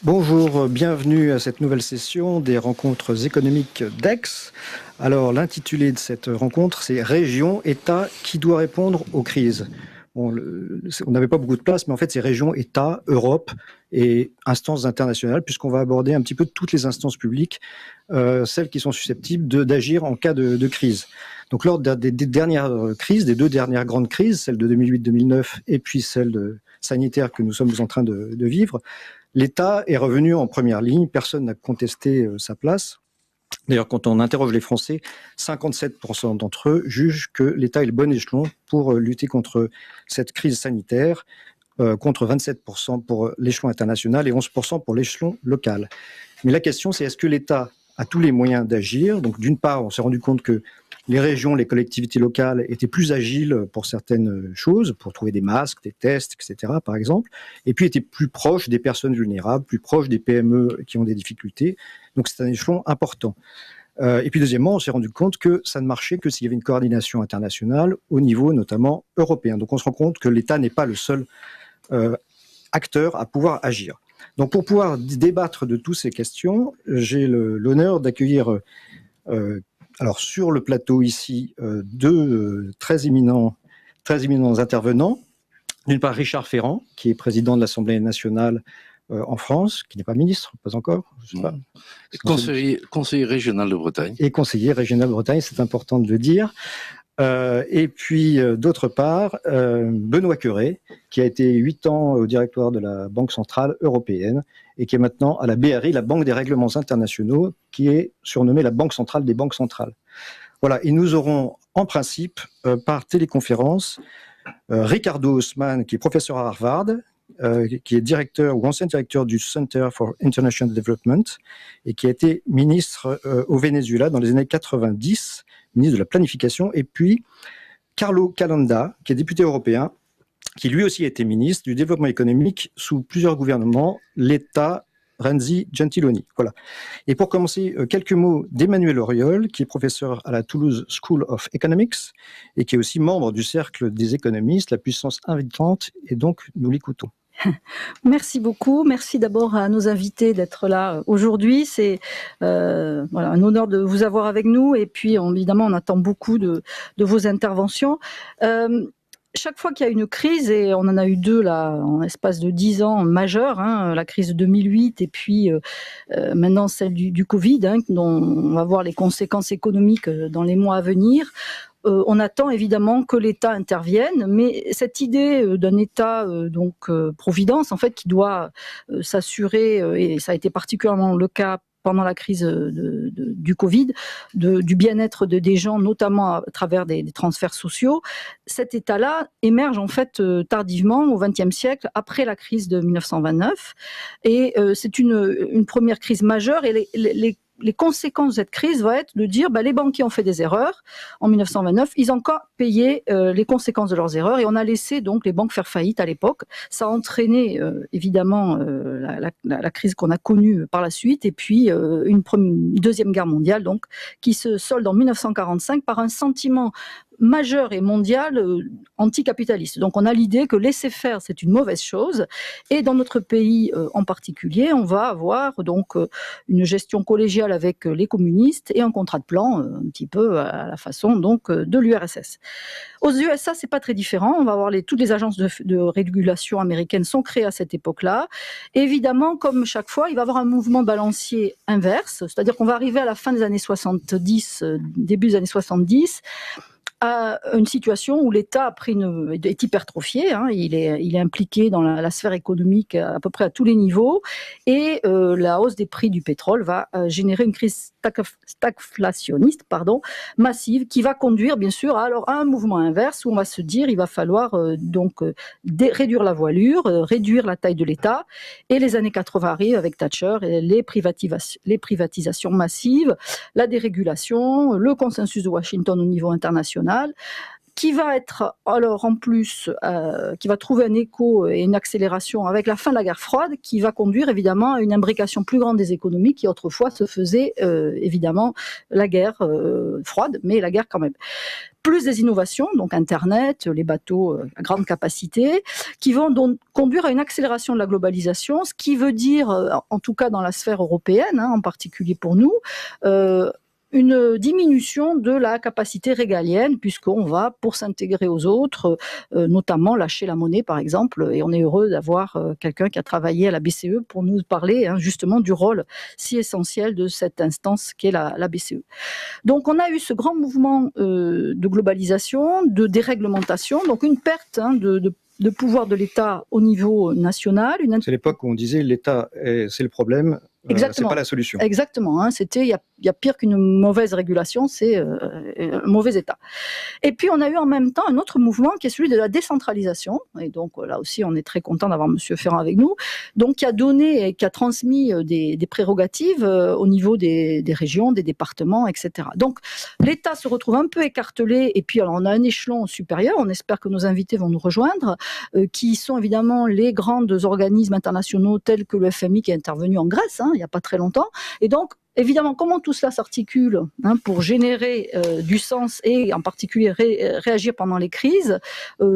Bonjour, bienvenue à cette nouvelle session des rencontres économiques d'Aix. Alors, l'intitulé de cette rencontre, c'est « Région, État, qui doit répondre aux crises ». Bon, on n'avait pas beaucoup de place, mais en fait, c'est région, État, Europe et instances internationales, puisqu'on va aborder un petit peu toutes les instances publiques, celles qui sont susceptibles d'agir en cas de crise. Donc, lors des dernières crises, des deux dernières grandes crises, celle de 2008-2009 et puis celle sanitaire que nous sommes en train de vivre, l'État est revenu en première ligne, personne n'a contesté sa place. D'ailleurs, quand on interroge les Français, 57% d'entre eux jugent que l'État est le bon échelon pour lutter contre cette crise sanitaire, contre 27% pour l'échelon international et 11% pour l'échelon local. Mais la question, c'est est-ce que l'État a tous les moyens d'agir? Donc, d'une part, on s'est rendu compte que les régions, les collectivités locales étaient plus agiles pour certaines choses, pour trouver des masques, des tests, etc., par exemple, et puis étaient plus proches des personnes vulnérables, plus proches des PME qui ont des difficultés. Donc, c'est un échelon important. Et puis, deuxièmement, on s'est rendu compte que ça ne marchait que s'il y avait une coordination internationale au niveau notamment européen. Donc, on se rend compte que l'État n'est pas le seul acteur à pouvoir agir. Donc, pour pouvoir débattre de toutes ces questions, j'ai l'honneur d'accueillir alors sur le plateau ici, deux très éminents intervenants. D'une part, Richard Ferrand, qui est président de l'Assemblée nationale en France, qui n'est pas ministre, pas encore, je sais pas. Conseiller régional de Bretagne. Et conseiller régional de Bretagne, c'est important de le dire. Et puis, d'autre part, Benoît Cœuré, qui a été 8 ans au directoire de la Banque centrale européenne et qui est maintenant à la BRI, la Banque des règlements internationaux, qui est surnommée la Banque centrale des banques centrales. Voilà, et nous aurons en principe, par téléconférence, Ricardo Haussmann, qui est professeur à Harvard, qui est directeur ou ancien directeur du Center for International Development et qui a été ministre au Venezuela dans les années 90, ministre de la planification, et puis Carlo Calenda, qui est député européen, qui lui aussi a été ministre du développement économique sous plusieurs gouvernements, l'État Renzi Gentiloni. Voilà. Et pour commencer, quelques mots d'Emmanuel Auriol, qui est professeur à la Toulouse School of Economics et qui est aussi membre du Cercle des économistes, la puissance invitante, et donc nous l'écoutons. Merci beaucoup. Merci d'abord à nos invités d'être là aujourd'hui. C'est voilà, un honneur de vous avoir avec nous. Et puis, évidemment, on attend beaucoup de vos interventions. Chaque fois qu'il y a une crise, et on en a eu deux là en espace de 10 ans majeures, la crise de 2008 et puis maintenant celle du Covid, dont on va voir les conséquences économiques dans les mois à venir. On attend évidemment que l'État intervienne, mais cette idée d'un État providence, en fait, qui doit s'assurer, et ça a été particulièrement le cas pendant la crise du Covid, du bien-être des gens, notamment à travers des transferts sociaux, cet État-là émerge en fait tardivement au XXe siècle, après la crise de 1929, et c'est une première crise majeure, et les conséquences de cette crise vont être de dire les banquiers ont fait des erreurs en 1929, ils ont encore payé les conséquences de leurs erreurs et on a laissé donc les banques faire faillite à l'époque. Ça a entraîné évidemment la crise qu'on a connue par la suite et puis une deuxième guerre mondiale donc qui se solde en 1945 par un sentiment majeur et mondial anticapitaliste. Donc on a l'idée que laisser faire c'est une mauvaise chose et dans notre pays en particulier on va avoir donc une gestion collégiale avec les communistes et un contrat de plan un petit peu à la façon donc de l'URSS. Aux USA c'est pas très différent, on va avoir toutes les agences de régulation américaines sont créées à cette époque-là. Et évidemment comme chaque fois il va y avoir un mouvement balancier inverse, c'est-à-dire qu'on va arriver à la fin des années 70, début des années 70 à une situation où l'État est hypertrophié, il est impliqué dans la sphère économique à peu près à tous les niveaux, et la hausse des prix du pétrole va générer une crise stagflationniste massive qui va conduire bien sûr à un mouvement inverse où on va se dire il va falloir réduire la voilure, réduire la taille de l'État, et les années 80 arrivent avec Thatcher et les privatisations massives, la dérégulation, le consensus de Washington au niveau international qui va être alors en plus, qui va trouver un écho et une accélération avec la fin de la guerre froide, qui va conduire évidemment à une imbrication plus grande des économies qui autrefois se faisait évidemment la guerre froide, mais la guerre quand même. Plus des innovations, donc Internet, les bateaux à grande capacité, qui vont donc conduire à une accélération de la globalisation, ce qui veut dire, en tout cas dans la sphère européenne, en particulier pour nous, une diminution de la capacité régalienne, puisqu'on va, pour s'intégrer aux autres, notamment lâcher la monnaie, par exemple, et on est heureux d'avoir quelqu'un qui a travaillé à la BCE pour nous parler justement du rôle si essentiel de cette instance qu'est la BCE. Donc on a eu ce grand mouvement de globalisation, de déréglementation, donc une perte de pouvoir de l'État au niveau national. C'est l'époque où on disait l'État, c'est le problème, c'est pas la solution. Exactement, c'était il y a pire qu'une mauvaise régulation, c'est un mauvais État. Et puis on a eu en même temps un autre mouvement qui est celui de la décentralisation, et donc là aussi on est très content d'avoir Monsieur Ferrand avec nous, donc qui a donné et qui a transmis des prérogatives au niveau des régions, des départements, etc. Donc l'État se retrouve un peu écartelé, et puis alors, on a un échelon supérieur, on espère que nos invités vont nous rejoindre, qui sont évidemment les grands organismes internationaux tels que le FMI qui est intervenu en Grèce, il n'y a pas très longtemps, et donc évidemment, comment tout cela s'articule pour générer du sens et en particulier réagir pendant les crises,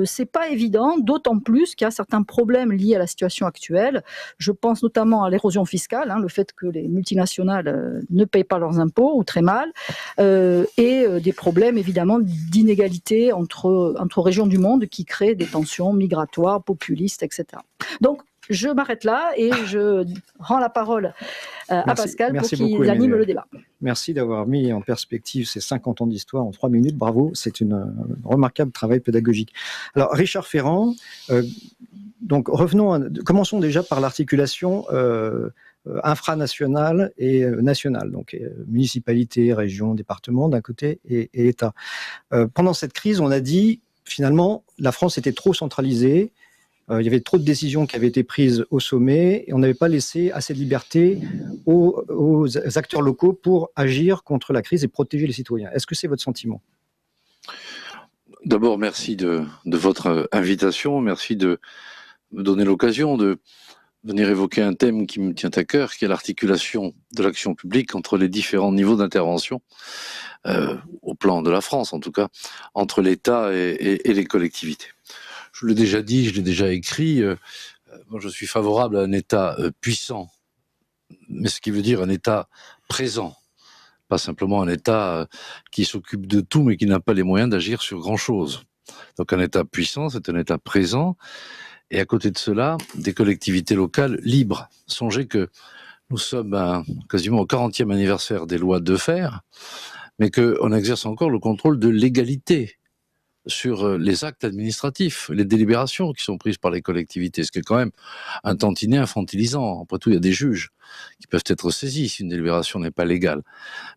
c'est pas évident, d'autant plus qu'il y a certains problèmes liés à la situation actuelle. Je pense notamment à l'érosion fiscale, le fait que les multinationales ne payent pas leurs impôts ou très mal, et des problèmes évidemment d'inégalité entre régions du monde qui créent des tensions migratoires, populistes, etc. Donc, je m'arrête là et je rends la parole à Pascal pour qu'il anime le débat. Merci d'avoir mis en perspective ces 50 ans d'histoire en 3 minutes. Bravo, c'est un remarquable travail pédagogique. Alors, Richard Ferrand, donc commençons déjà par l'articulation infranationale et nationale, donc municipalité, région, département d'un côté et État. Pendant cette crise, on a dit finalement la France était trop centralisée. Il y avait trop de décisions qui avaient été prises au sommet et on n'avait pas laissé assez de liberté aux acteurs locaux pour agir contre la crise et protéger les citoyens. Est-ce que c'est votre sentiment ? D'abord, merci de votre invitation. Merci de me donner l'occasion de venir évoquer un thème qui me tient à cœur, qui est l'articulation de l'action publique entre les différents niveaux d'intervention, au plan de la France en tout cas, entre l'État et les collectivités. Je l'ai déjà dit, je l'ai déjà écrit, moi je suis favorable à un État puissant, mais ce qui veut dire un État présent, pas simplement un État qui s'occupe de tout mais qui n'a pas les moyens d'agir sur grand-chose. Donc un État puissant, c'est un État présent, et à côté de cela, des collectivités locales libres. Songez que nous sommes quasiment au 40e anniversaire des lois Defferre, mais qu'on exerce encore le contrôle de l'égalité sur les actes administratifs, les délibérations qui sont prises par les collectivités, ce qui est quand même un tantinet infantilisant. Après tout, il y a des juges qui peuvent être saisis si une délibération n'est pas légale.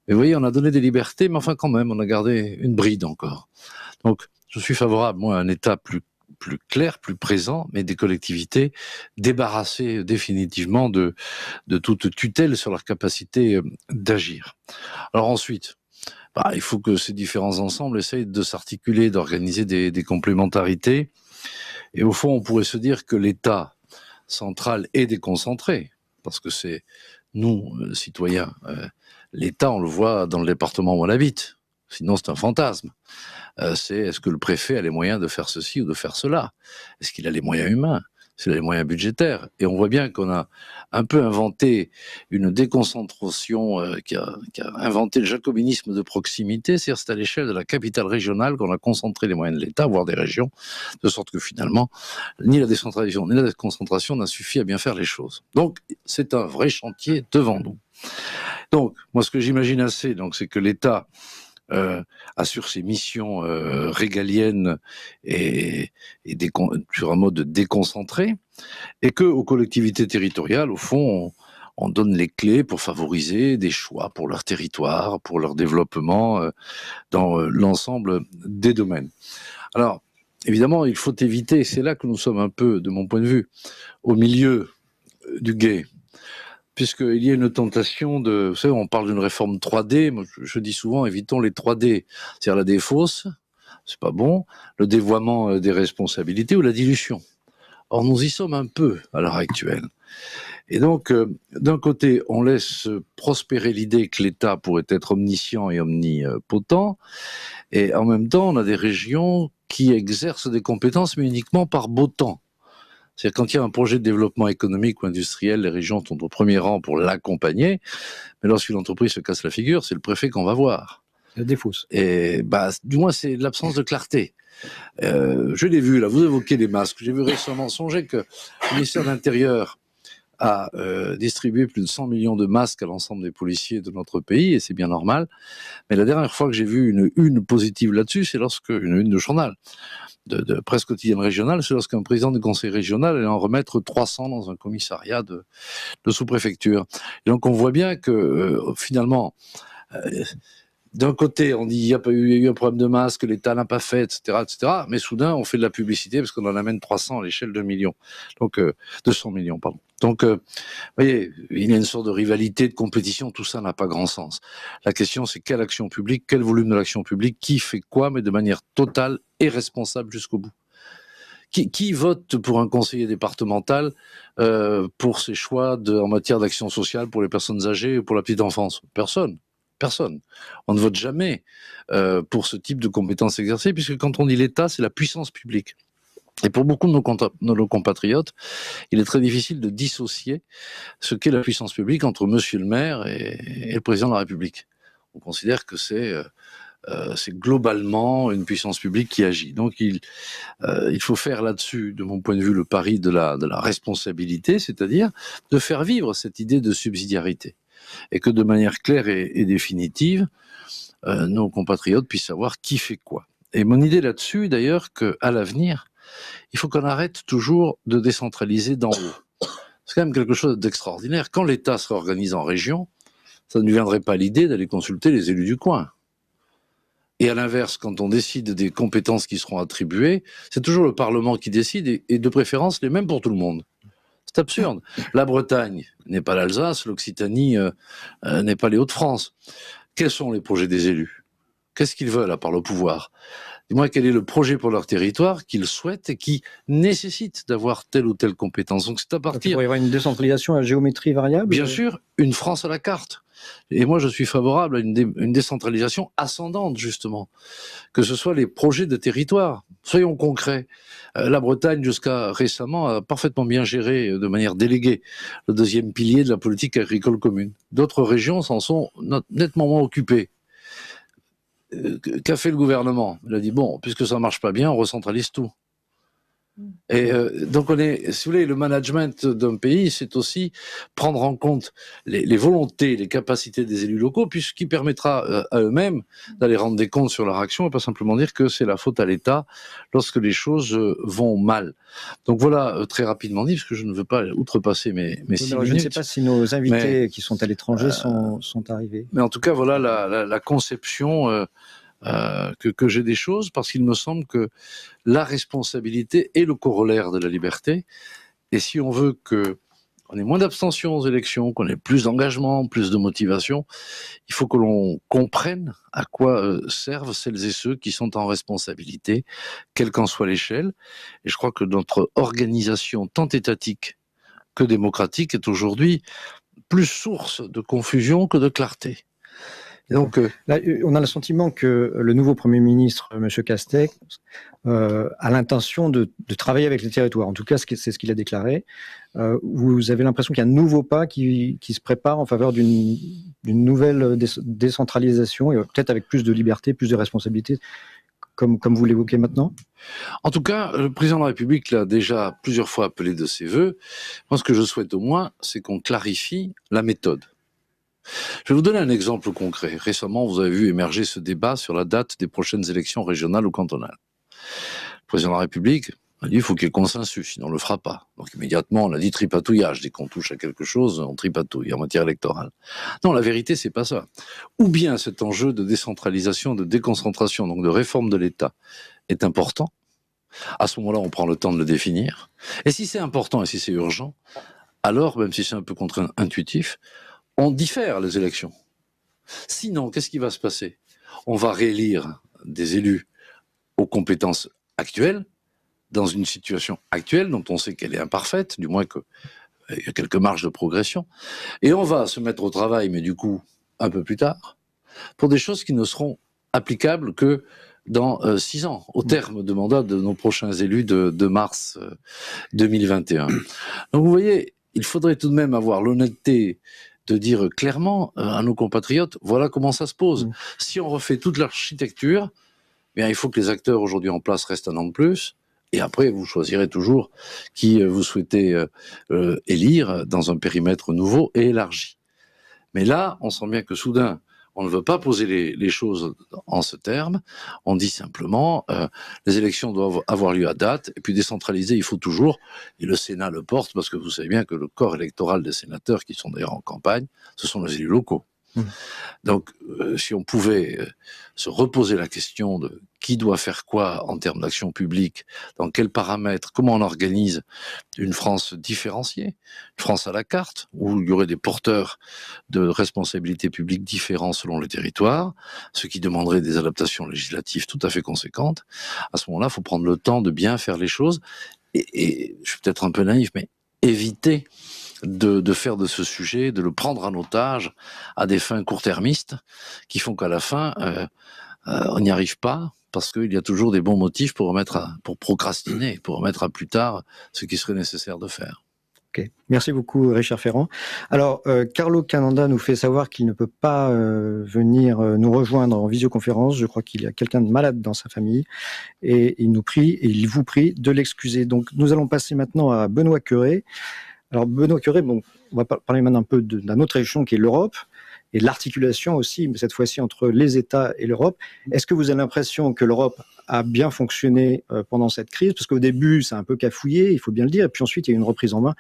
Mais vous voyez, on a donné des libertés, mais enfin quand même, on a gardé une bride encore. Donc, je suis favorable, moi, à un État plus clair, plus présent, mais des collectivités débarrassées définitivement de toute tutelle sur leur capacité d'agir. Alors ensuite, il faut que ces différents ensembles essayent de s'articuler, d'organiser des complémentarités. Et au fond, on pourrait se dire que l'État central est déconcentré, parce que c'est nous, citoyens. L'État, on le voit dans le département où on habite. Sinon, c'est un fantasme. Est-ce que le préfet a les moyens de faire ceci ou de faire cela ? Est-ce qu'il a les moyens humains ? C'est les moyens budgétaires. Et on voit bien qu'on a un peu inventé une déconcentration qui a inventé le jacobinisme de proximité, c'est-à-dire c'est à l'échelle de la capitale régionale qu'on a concentré les moyens de l'État, voire des régions, de sorte que finalement, ni la décentralisation, ni la déconcentration n'a suffi à bien faire les choses. Donc, c'est un vrai chantier devant nous. Donc, moi, ce que j'imagine assez, c'est que l'État assure ses missions régaliennes et sur un mode déconcentré, et que aux collectivités territoriales, au fond, on donne les clés pour favoriser des choix pour leur territoire, pour leur développement dans l'ensemble des domaines. Alors, évidemment, il faut éviter, c'est là que nous sommes un peu, de mon point de vue, au milieu du gué. Puisqu'il y a une tentation vous savez, on parle d'une réforme 3D, moi je dis souvent, évitons les 3D, c'est-à-dire la défausse, c'est pas bon, le dévoiement des responsabilités ou la dilution. Or, nous y sommes un peu à l'heure actuelle. Et donc, d'un côté, on laisse prospérer l'idée que l'État pourrait être omniscient et omnipotent, et en même temps, on a des régions qui exercent des compétences, mais uniquement par beau temps. C'est-à-dire quand il y a un projet de développement économique ou industriel, les régions sont au premier rang pour l'accompagner, mais lorsqu'une entreprise se casse la figure, c'est le préfet qu'on va voir. La défausse. Et du moins, c'est l'absence de clarté. Je l'ai vu, là, vous évoquez les masques. J'ai vu récemment, songez que le ministère de l'Intérieur a distribué plus de 100 millions de masques à l'ensemble des policiers de notre pays, et c'est bien normal. Mais la dernière fois que j'ai vu une une positive là-dessus, c'est une une de journal, de presse quotidienne régionale, c'est lorsqu'un président du conseil régional allait en remettre 300 dans un commissariat de sous-préfecture. Et donc on voit bien que finalement, d'un côté, on dit il y a eu un problème de masque, l'État n'a pas fait, etc., etc. Mais soudain, on fait de la publicité parce qu'on en amène 300 à l'échelle de millions. Donc 200 millions, pardon. Donc, vous voyez, il y a une sorte de rivalité, de compétition. Tout ça n'a pas grand sens. La question, c'est quelle action publique, quel volume de l'action publique, qui fait quoi, mais de manière totale et responsable jusqu'au bout. Qui vote pour un conseiller départemental pour ses choix en matière d'action sociale pour les personnes âgées ou pour la petite enfance? Personne. Personne. On ne vote jamais pour ce type de compétences exercées, puisque quand on dit l'État, c'est la puissance publique. Et pour beaucoup de nos compatriotes, il est très difficile de dissocier ce qu'est la puissance publique entre monsieur le maire et le président de la République. On considère que c'est globalement une puissance publique qui agit. Donc il faut faire là-dessus, de mon point de vue, le pari de la responsabilité, c'est-à-dire de faire vivre cette idée de subsidiarité. Et que de manière claire et définitive, nos compatriotes puissent savoir qui fait quoi. Et mon idée là-dessus, d'ailleurs, qu'à l'avenir, il faut qu'on arrête toujours de décentraliser d'en haut. C'est quand même quelque chose d'extraordinaire. Quand l'État se réorganise en région, ça ne lui viendrait pas l'idée d'aller consulter les élus du coin. Et à l'inverse, quand on décide des compétences qui seront attribuées, c'est toujours le Parlement qui décide, et de préférence les mêmes pour tout le monde. C'est absurde. La Bretagne n'est pas l'Alsace, l'Occitanie n'est pas les Hauts-de-France. Quels sont les projets des élus? Qu'est-ce qu'ils veulent à part le pouvoir? Dis-moi quel est le projet pour leur territoire qu'ils souhaitent et qui nécessite d'avoir telle ou telle compétence. Donc c'est à partir... Donc, il pourrait y avoir une décentralisation à géométrie variable? Bien sûr, une France à la carte. Et moi, je suis favorable à une décentralisation ascendante, justement. Que ce soit les projets de territoire. Soyons concrets. La Bretagne, jusqu'à récemment, a parfaitement bien géré de manière déléguée le deuxième pilier de la politique agricole commune. D'autres régions s'en sont nettement moins occupées. Qu'a fait le gouvernement? Il a dit, bon, puisque ça marche pas bien, on recentralise tout. Et donc si vous voulez, le management d'un pays, c'est aussi prendre en compte les volontés, les capacités des élus locaux, puis ce qui permettra à eux-mêmes d'aller rendre des comptes sur leur action et pas simplement dire que c'est la faute à l'État lorsque les choses vont mal. Donc voilà, très rapidement dit, parce que je ne veux pas outrepasser mes 6 minutes. Je ne sais pas si nos invités qui sont à l'étranger sont arrivés. Mais en tout cas, voilà la conception que j'ai des choses, parce qu'il me semble que la responsabilité est le corollaire de la liberté. Et si on veut qu'on ait moins d'abstention aux élections, qu'on ait plus d'engagement, plus de motivation, il faut que l'on comprenne à quoi servent celles et ceux qui sont en responsabilité, quelle qu'en soit l'échelle. Et je crois que notre organisation, tant étatique que démocratique, est aujourd'hui plus source de confusion que de clarté. Et donc, là, on a le sentiment que le nouveau Premier ministre, M. Castex, a l'intention de travailler avec les territoires. En tout cas, c'est ce qu'il a déclaré. Vous avez l'impression qu'il y a un nouveau pas qui se prépare en faveur d'une nouvelle décentralisation, et peut-être avec plus de liberté, plus de responsabilité, comme vous l'évoquez maintenant? En tout cas, le président de la République l'a déjà plusieurs fois appelé de ses voeux. Moi, ce que je souhaite au moins, c'est qu'on clarifie la méthode. Je vais vous donner un exemple concret. Récemment, vous avez vu émerger ce débat sur la date des prochaines élections régionales ou cantonales. Le président de la République a dit qu'il faut qu'il y ait consensus, sinon on ne le fera pas. Donc immédiatement, on a dit tripatouillage. Dès qu'on touche à quelque chose, on tripatouille en matière électorale. Non, la vérité, c'est pas ça. Ou bien cet enjeu de décentralisation, de déconcentration, donc de réforme de l'État, est important. À ce moment-là, on prend le temps de le définir. Et si c'est important et si c'est urgent, alors, même si c'est un peu contre-intuitif, on diffère les élections. Sinon, qu'est-ce qui va se passer? On va réélire des élus aux compétences actuelles, dans une situation actuelle dont on sait qu'elle est imparfaite, du moins qu'il y a quelques marges de progression, et on va se mettre au travail, mais du coup, un peu plus tard, pour des choses qui ne seront applicables que dans 6 ans, au terme de mandat de nos prochains élus de mars 2021. Donc vous voyez, il faudrait tout de même avoir l'honnêteté de dire clairement à nos compatriotes, voilà comment ça se pose. Si on refait toute l'architecture, bien, il faut que les acteurs aujourd'hui en place restent un an de plus, et après vous choisirez toujours qui vous souhaitez élire dans un périmètre nouveau et élargi. Mais là, on sent bien que soudain, on ne veut pas poser les choses en ce terme. On dit simplement, les élections doivent avoir lieu à date, et puis décentraliser, il faut toujours, et le Sénat le porte, parce que vous savez bien que le corps électoral des sénateurs, qui sont d'ailleurs en campagne, ce sont les élus locaux. Donc, si on pouvait se reposer la question de qui doit faire quoi en termes d'action publique, dans quels paramètres, comment on organise une France différenciée, une France à la carte, où il y aurait des porteurs de responsabilités publiques différents selon les territoires, ce qui demanderait des adaptations législatives tout à fait conséquentes. À ce moment-là, il faut prendre le temps de bien faire les choses, et je suis peut-être un peu naïf, mais éviter de faire de ce sujet, de le prendre en otage à des fins court-termistes qui font qu'à la fin, on n'y arrive pas parce qu'il y a toujours des bons motifs pour procrastiner, pour remettre à plus tard ce qui serait nécessaire de faire. Okay. Merci beaucoup, Richard Ferrand. Alors, Carlo Cananda nous fait savoir qu'il ne peut pas venir nous rejoindre en visioconférence. Je crois qu'il y a quelqu'un de malade dans sa famille et il nous prie, et il vous prie de l'excuser. Donc, nous allons passer maintenant à Benoît Cœuré. Alors, Benoît Cœuré, bon, on va parler maintenant un peu d'un autre échelon qui est l'Europe et de l'articulation aussi, mais cette fois-ci entre les États et l'Europe. Est-ce que vous avez l'impression que l'Europe a bien fonctionné pendant cette crise? Parce qu'au début, c'est un peu cafouillé, il faut bien le dire, et puis ensuite, il y a eu une reprise en main,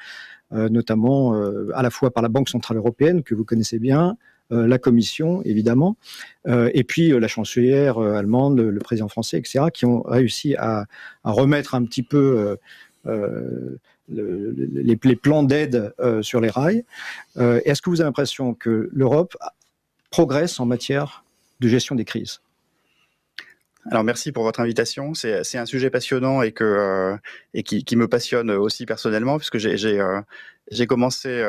notamment à la fois par la Banque Centrale Européenne, que vous connaissez bien, la Commission, évidemment, et puis la chancelière allemande, le président français, etc., qui ont réussi à remettre un petit peu les plans d'aide sur les rails. Est-ce que vous avez l'impression que l'Europe progresse en matière de gestion des crises? Alors merci pour votre invitation. C'est un sujet passionnant et qui me passionne aussi personnellement, puisque j'ai commencé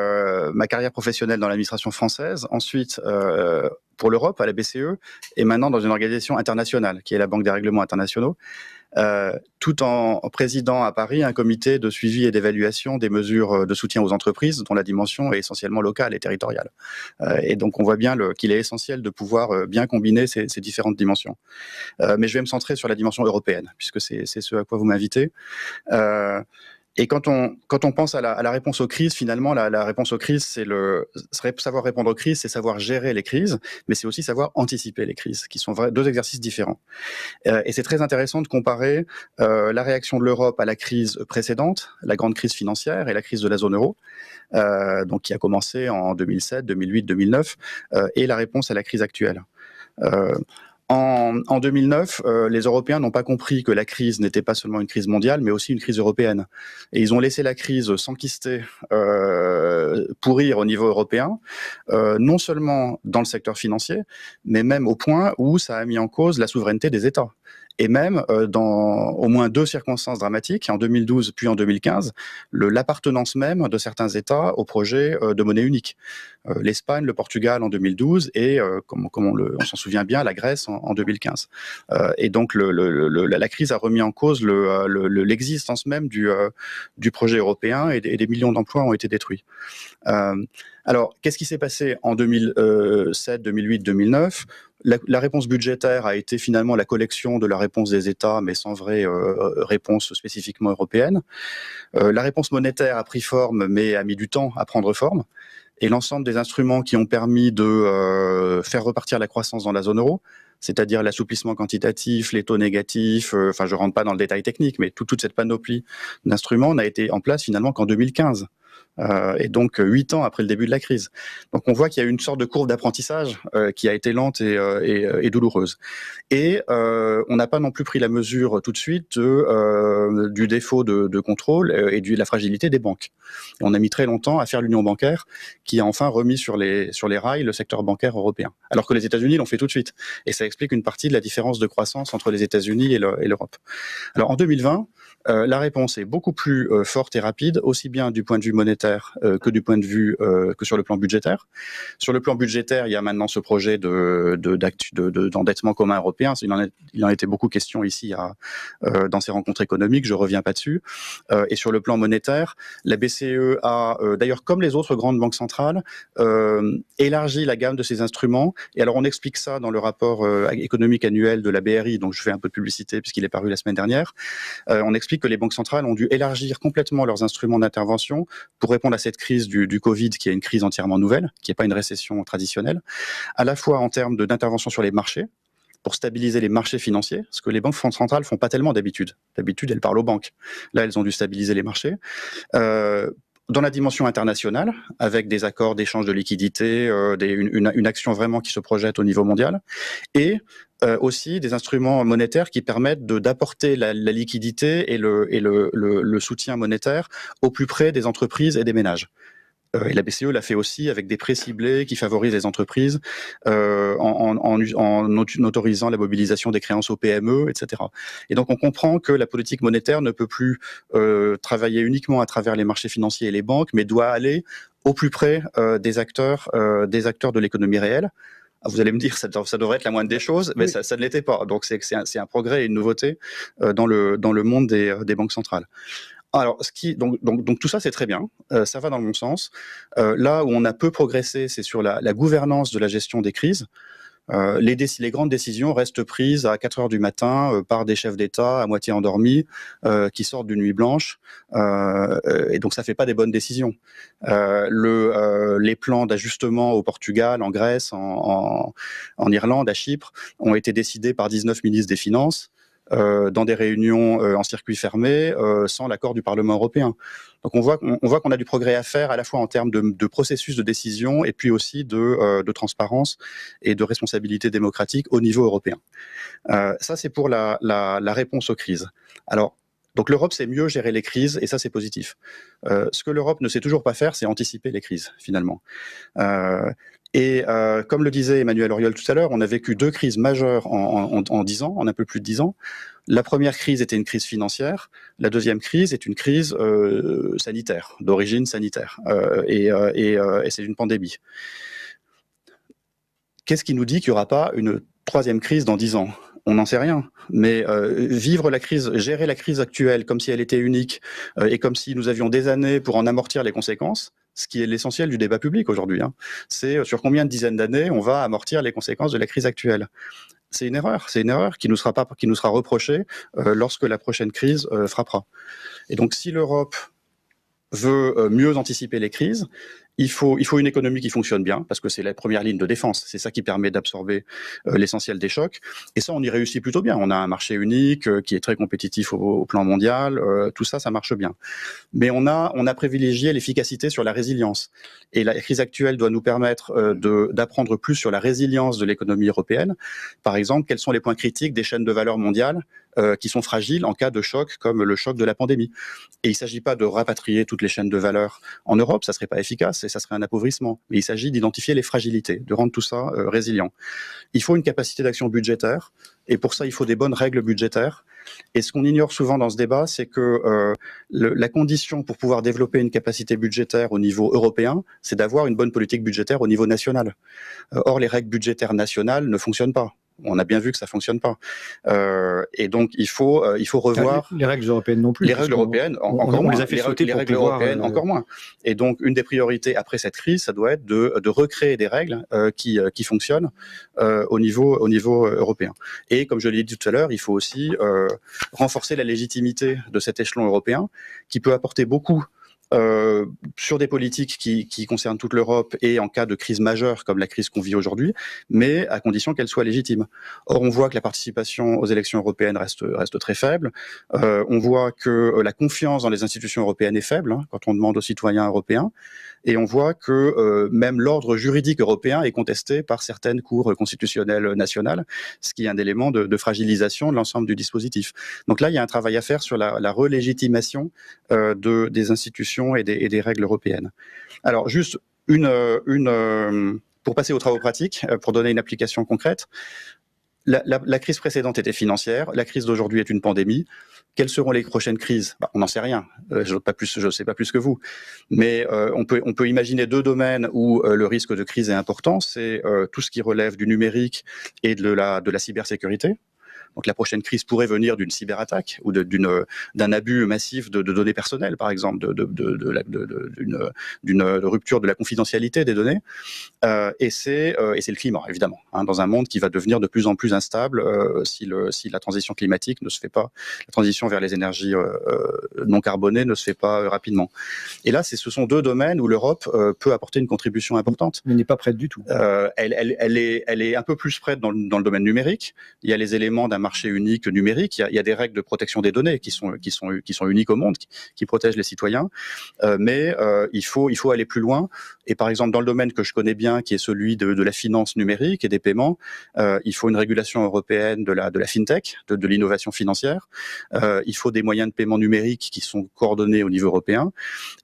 ma carrière professionnelle dans l'administration française, ensuite pour l'Europe à la BCE, et maintenant dans une organisation internationale qui est la Banque des règlements internationaux. Tout en présidant à Paris un comité de suivi et d'évaluation des mesures de soutien aux entreprises dont la dimension est essentiellement locale et territoriale. Et donc on voit bien qu'il est essentiel de pouvoir bien combiner ces différentes dimensions. Mais je vais me centrer sur la dimension européenne, puisque c'est ce à quoi vous m'invitez. Et quand on pense à la réponse aux crises, finalement, la réponse aux crises, c'est savoir répondre aux crises, c'est savoir gérer les crises, mais c'est aussi savoir anticiper les crises, qui sont deux exercices différents. Et c'est très intéressant de comparer la réaction de l'Europe à la crise précédente, la grande crise financière et la crise de la zone euro, donc qui a commencé en 2007, 2008, 2009, et la réponse à la crise actuelle. En 2009, les Européens n'ont pas compris que la crise n'était pas seulement une crise mondiale, mais aussi une crise européenne. Et ils ont laissé la crise s'enquister, pourrir au niveau européen, non seulement dans le secteur financier, mais même au point où ça a mis en cause la souveraineté des États. Et même dans au moins 2 circonstances dramatiques, en 2012 puis en 2015, l'appartenance même de certains États au projet de monnaie unique. L'Espagne, le Portugal en 2012 et, comme on s'en souvient bien, la Grèce en 2015. Et donc la crise a remis en cause l'existence même du projet européen et des millions d'emplois ont été détruits. Alors, qu'est-ce qui s'est passé en 2007, 2008, 2009 ? La réponse budgétaire a été finalement la collection de la réponse des États, mais sans vraie réponse spécifiquement européenne. La réponse monétaire a pris forme, mais a mis du temps à prendre forme. Et l'ensemble des instruments qui ont permis de faire repartir la croissance dans la zone euro, c'est-à-dire l'assouplissement quantitatif, les taux négatifs, je rentre pas dans le détail technique, mais toute cette panoplie d'instruments n'a été en place finalement qu'en 2015. et donc 8 ans après le début de la crise. Donc on voit qu'il y a une sorte de courbe d'apprentissage qui a été lente et douloureuse. Et on n'a pas non plus pris la mesure tout de suite du défaut de contrôle et de la fragilité des banques. Et on a mis très longtemps à faire l'union bancaire qui a enfin remis sur les rails le secteur bancaire européen. Alors que les États-Unis l'ont fait tout de suite. Et ça explique une partie de la différence de croissance entre les États-Unis et l'Europe. Alors en 2020, la réponse est beaucoup plus forte et rapide, aussi bien du point de vue monétaire que du point de vue que sur le plan budgétaire. Sur le plan budgétaire, il y a maintenant ce projet d'endettement commun européen. Il en a été beaucoup question ici dans ces rencontres économiques, je reviens pas dessus. Et sur le plan monétaire, la BCE a, d'ailleurs comme les autres grandes banques centrales, élargi la gamme de ses instruments. Et alors on explique ça dans le rapport économique annuel de la BRI, donc je fais un peu de publicité puisqu'il est paru la semaine dernière. On explique que les banques centrales ont dû élargir complètement leurs instruments d'intervention pour répondre à cette crise du Covid, qui est une crise entièrement nouvelle, qui n'est pas une récession traditionnelle, à la fois en termes d'intervention sur les marchés, pour stabiliser les marchés financiers, ce que les banques centrales font pas tellement d'habitude. D'habitude, elles parlent aux banques. Là, elles ont dû stabiliser les marchés. Dans la dimension internationale, avec des accords d'échange de liquidités, une action vraiment qui se projette au niveau mondial, et aussi des instruments monétaires qui permettent d'apporter la liquidité et le soutien monétaire au plus près des entreprises et des ménages. Et la BCE l'a fait aussi avec des prêts ciblés qui favorisent les entreprises en autorisant la mobilisation des créances aux PME, etc. Et donc on comprend que la politique monétaire ne peut plus travailler uniquement à travers les marchés financiers et les banques, mais doit aller au plus près des acteurs de l'économie réelle. Vous allez me dire, ça devrait être la moindre des choses, mais oui. ça ne l'était pas. Donc c'est un progrès et une nouveauté dans le monde des banques centrales. Alors, donc tout ça, c'est très bien. Ça va dans le bon sens. Là où on a peu progressé, c'est sur la gouvernance de la gestion des crises. Les grandes décisions restent prises à 4 heures du matin par des chefs d'État à moitié endormis qui sortent d'une nuit blanche. Et donc, ça fait pas des bonnes décisions. Les plans d'ajustement au Portugal, en Grèce, en Irlande, à Chypre, ont été décidés par 19 ministres des Finances. Dans des réunions en circuit fermé, sans l'accord du Parlement européen. Donc on voit qu'on a du progrès à faire, à la fois en termes de processus de décision et puis aussi de transparence et de responsabilité démocratique au niveau européen. Ça, c'est pour la réponse aux crises. Alors, donc l'Europe sait mieux gérer les crises et ça, c'est positif. Ce que l'Europe ne sait toujours pas faire, c'est anticiper les crises, finalement. Et comme le disait Emmanuel Auriol tout à l'heure, on a vécu 2 crises majeures en 10 ans, en un peu plus de 10 ans. La première crise était une crise financière, la deuxième crise est une crise sanitaire, d'origine sanitaire, et c'est une pandémie. Qu'est-ce qui nous dit qu'il n'y aura pas une troisième crise dans 10 ans ? On n'en sait rien, mais gérer la crise actuelle comme si elle était unique et comme si nous avions des années pour en amortir les conséquences, ce qui est l'essentiel du débat public aujourd'hui. C'est sur combien de dizaines d'années on va amortir les conséquences de la crise actuelle. C'est une erreur qui nous sera reprochée lorsque la prochaine crise frappera. Et donc si l'Europe veut mieux anticiper les crises, il faut une économie qui fonctionne bien, parce que c'est la première ligne de défense. C'est ça qui permet d'absorber l'essentiel des chocs. Et ça, on y réussit plutôt bien. On a un marché unique qui est très compétitif au plan mondial. Tout ça, ça marche bien. Mais on a privilégié l'efficacité sur la résilience. Et la crise actuelle doit nous permettre d'apprendre plus sur la résilience de l'économie européenne. Par exemple, quels sont les points critiques des chaînes de valeur mondiales qui sont fragiles en cas de choc, comme le choc de la pandémie. Et il ne s'agit pas de rapatrier toutes les chaînes de valeur en Europe, ça ne serait pas efficace et ça serait un appauvrissement. Mais il s'agit d'identifier les fragilités, de rendre tout ça résilient. Il faut une capacité d'action budgétaire, et pour ça, il faut des bonnes règles budgétaires. Et ce qu'on ignore souvent dans ce débat, c'est que la condition pour pouvoir développer une capacité budgétaire au niveau européen, c'est d'avoir une bonne politique budgétaire au niveau national. Or, les règles budgétaires nationales ne fonctionnent pas. On a bien vu que ça fonctionne pas. Et donc, il faut revoir... Les règles européennes non plus. Les règles européennes, encore moins. On les a fait sauter les règles européennes, encore moins. Et donc, une des priorités après cette crise, ça doit être de recréer des règles qui fonctionnent au niveau européen. Et comme je l'ai dit tout à l'heure, il faut aussi renforcer la légitimité de cet échelon européen qui peut apporter beaucoup sur des politiques qui concernent toute l'Europe et en cas de crise majeure comme la crise qu'on vit aujourd'hui, mais à condition qu'elle soit légitime. Or, on voit que la participation aux élections européennes reste très faible. On voit que la confiance dans les institutions européennes est faible, hein, quand on demande aux citoyens européens. Et on voit que même l'ordre juridique européen est contesté par certaines cours constitutionnelles nationales, ce qui est un élément de fragilisation de l'ensemble du dispositif. Donc là, il y a un travail à faire sur la relégitimation des institutions et des règles européennes. Alors, juste pour passer aux travaux pratiques, pour donner une application concrète, la crise précédente était financière, la crise d'aujourd'hui est une pandémie. Quelles seront les prochaines crises? On n'en sait rien. Je ne sais pas plus que vous. Mais on peut imaginer deux domaines où le risque de crise est important. C'est tout ce qui relève du numérique et de la cybersécurité. Donc la prochaine crise pourrait venir d'une cyberattaque ou d'un abus massif de données personnelles, par exemple, d'une rupture de la confidentialité des données. Et c'est le climat, évidemment, hein, dans un monde qui va devenir de plus en plus instable si la transition climatique ne se fait pas, la transition vers les énergies non carbonées ne se fait pas rapidement. Et là, ce sont deux domaines où l'Europe peut apporter une contribution importante. Mais n'est pas prête du tout. Elle est un peu plus prête dans le domaine numérique. Il y a les éléments d'un marché unique numérique. Il y a des règles de protection des données qui sont uniques au monde, qui protègent les citoyens. Mais il faut aller plus loin. Et par exemple, dans le domaine que je connais bien, qui est celui de la finance numérique et des paiements, il faut une régulation européenne de la fintech, de l'innovation financière. Il faut des moyens de paiement numériques qui sont coordonnés au niveau européen.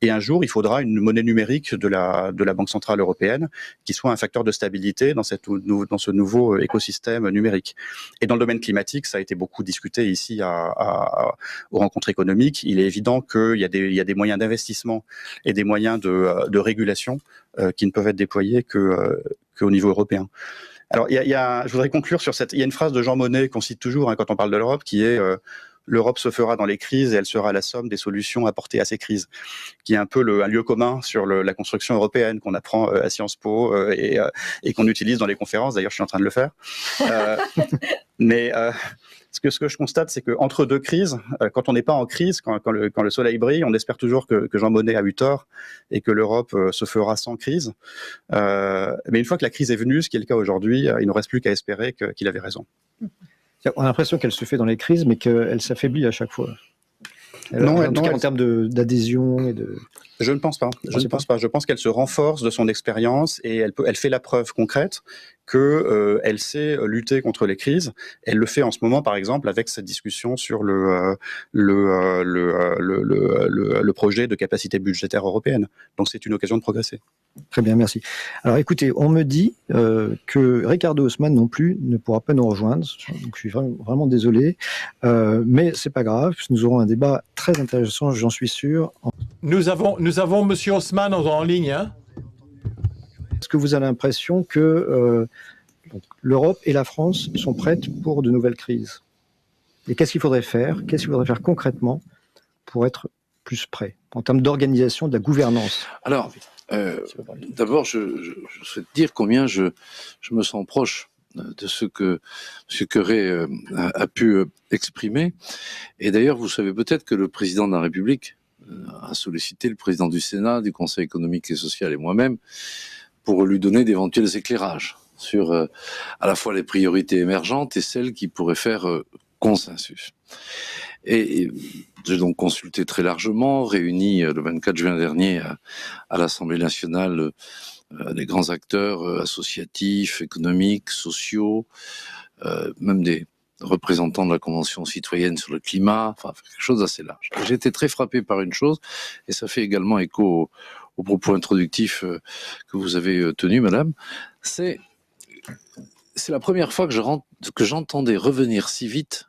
Et un jour, il faudra une monnaie numérique de la Banque centrale européenne qui soit un facteur de stabilité dans ce nouveau écosystème numérique. Et dans le domaine climatique, ça a été beaucoup discuté ici aux rencontres économiques. Il est évident qu'il y a des moyens d'investissement et des moyens de régulation qui ne peuvent être déployés qu'au niveau européen. Alors, je voudrais conclure sur il y a une phrase de Jean Monnet qu'on cite toujours hein, quand on parle de l'Europe, qui est l'Europe se fera dans les crises et elle sera la somme des solutions apportées à ces crises, qui est un peu un lieu commun sur la construction européenne qu'on apprend à Sciences Po et qu'on utilise dans les conférences. D'ailleurs, je suis en train de le faire. Mais ce que je constate, c'est qu'entre deux crises, quand on n'est pas en crise, quand le soleil brille, on espère toujours que Jean Monnet a eu tort et que l'Europe se fera sans crise. Mais une fois que la crise est venue, ce qui est le cas aujourd'hui, il ne reste plus qu'à espérer qu'il avait raison. On a l'impression qu'elle se fait dans les crises, mais qu'elle s'affaiblit à chaque fois. En termes d'adhésion et de... Je ne pense pas. Je pense qu'elle se renforce de son expérience et elle fait la preuve concrète qu'elle sait lutter contre les crises. Elle le fait en ce moment, par exemple, avec cette discussion sur le projet de capacité budgétaire européenne. Donc c'est une occasion de progresser. Très bien, merci. Alors écoutez, on me dit que Ricardo Haussmann non plus ne pourra pas nous rejoindre. Donc je suis vraiment désolé. Mais c'est pas grave, nous aurons un débat très intéressant, j'en suis sûr. Nous avons Monsieur Haussmann en ligne. Hein. Est-ce que vous avez l'impression que l'Europe et la France sont prêtes pour de nouvelles crises? Et qu'est-ce qu'il faudrait faire? Qu'est-ce qu'il faudrait faire concrètement pour être plus prêt en termes d'organisation de la gouvernance? Alors, d'abord, je souhaite dire combien je me sens proche de ce que M. Querret a pu exprimer. Et d'ailleurs, vous savez peut-être que le président de la République a sollicité le président du Sénat, du Conseil économique et social et moi-même pour lui donner d'éventuels éclairages sur à la fois les priorités émergentes et celles qui pourraient faire consensus. Et j'ai donc consulté très largement, réuni le 24 juin dernier à l'Assemblée nationale des grands acteurs associatifs, économiques, sociaux, même des représentants de la Convention citoyenne sur le climat, enfin quelque chose d'assez large. J'ai été très frappé par une chose, et ça fait également écho au propos introductif que vous avez tenu, madame, c'est la première fois que j'entendais revenir si vite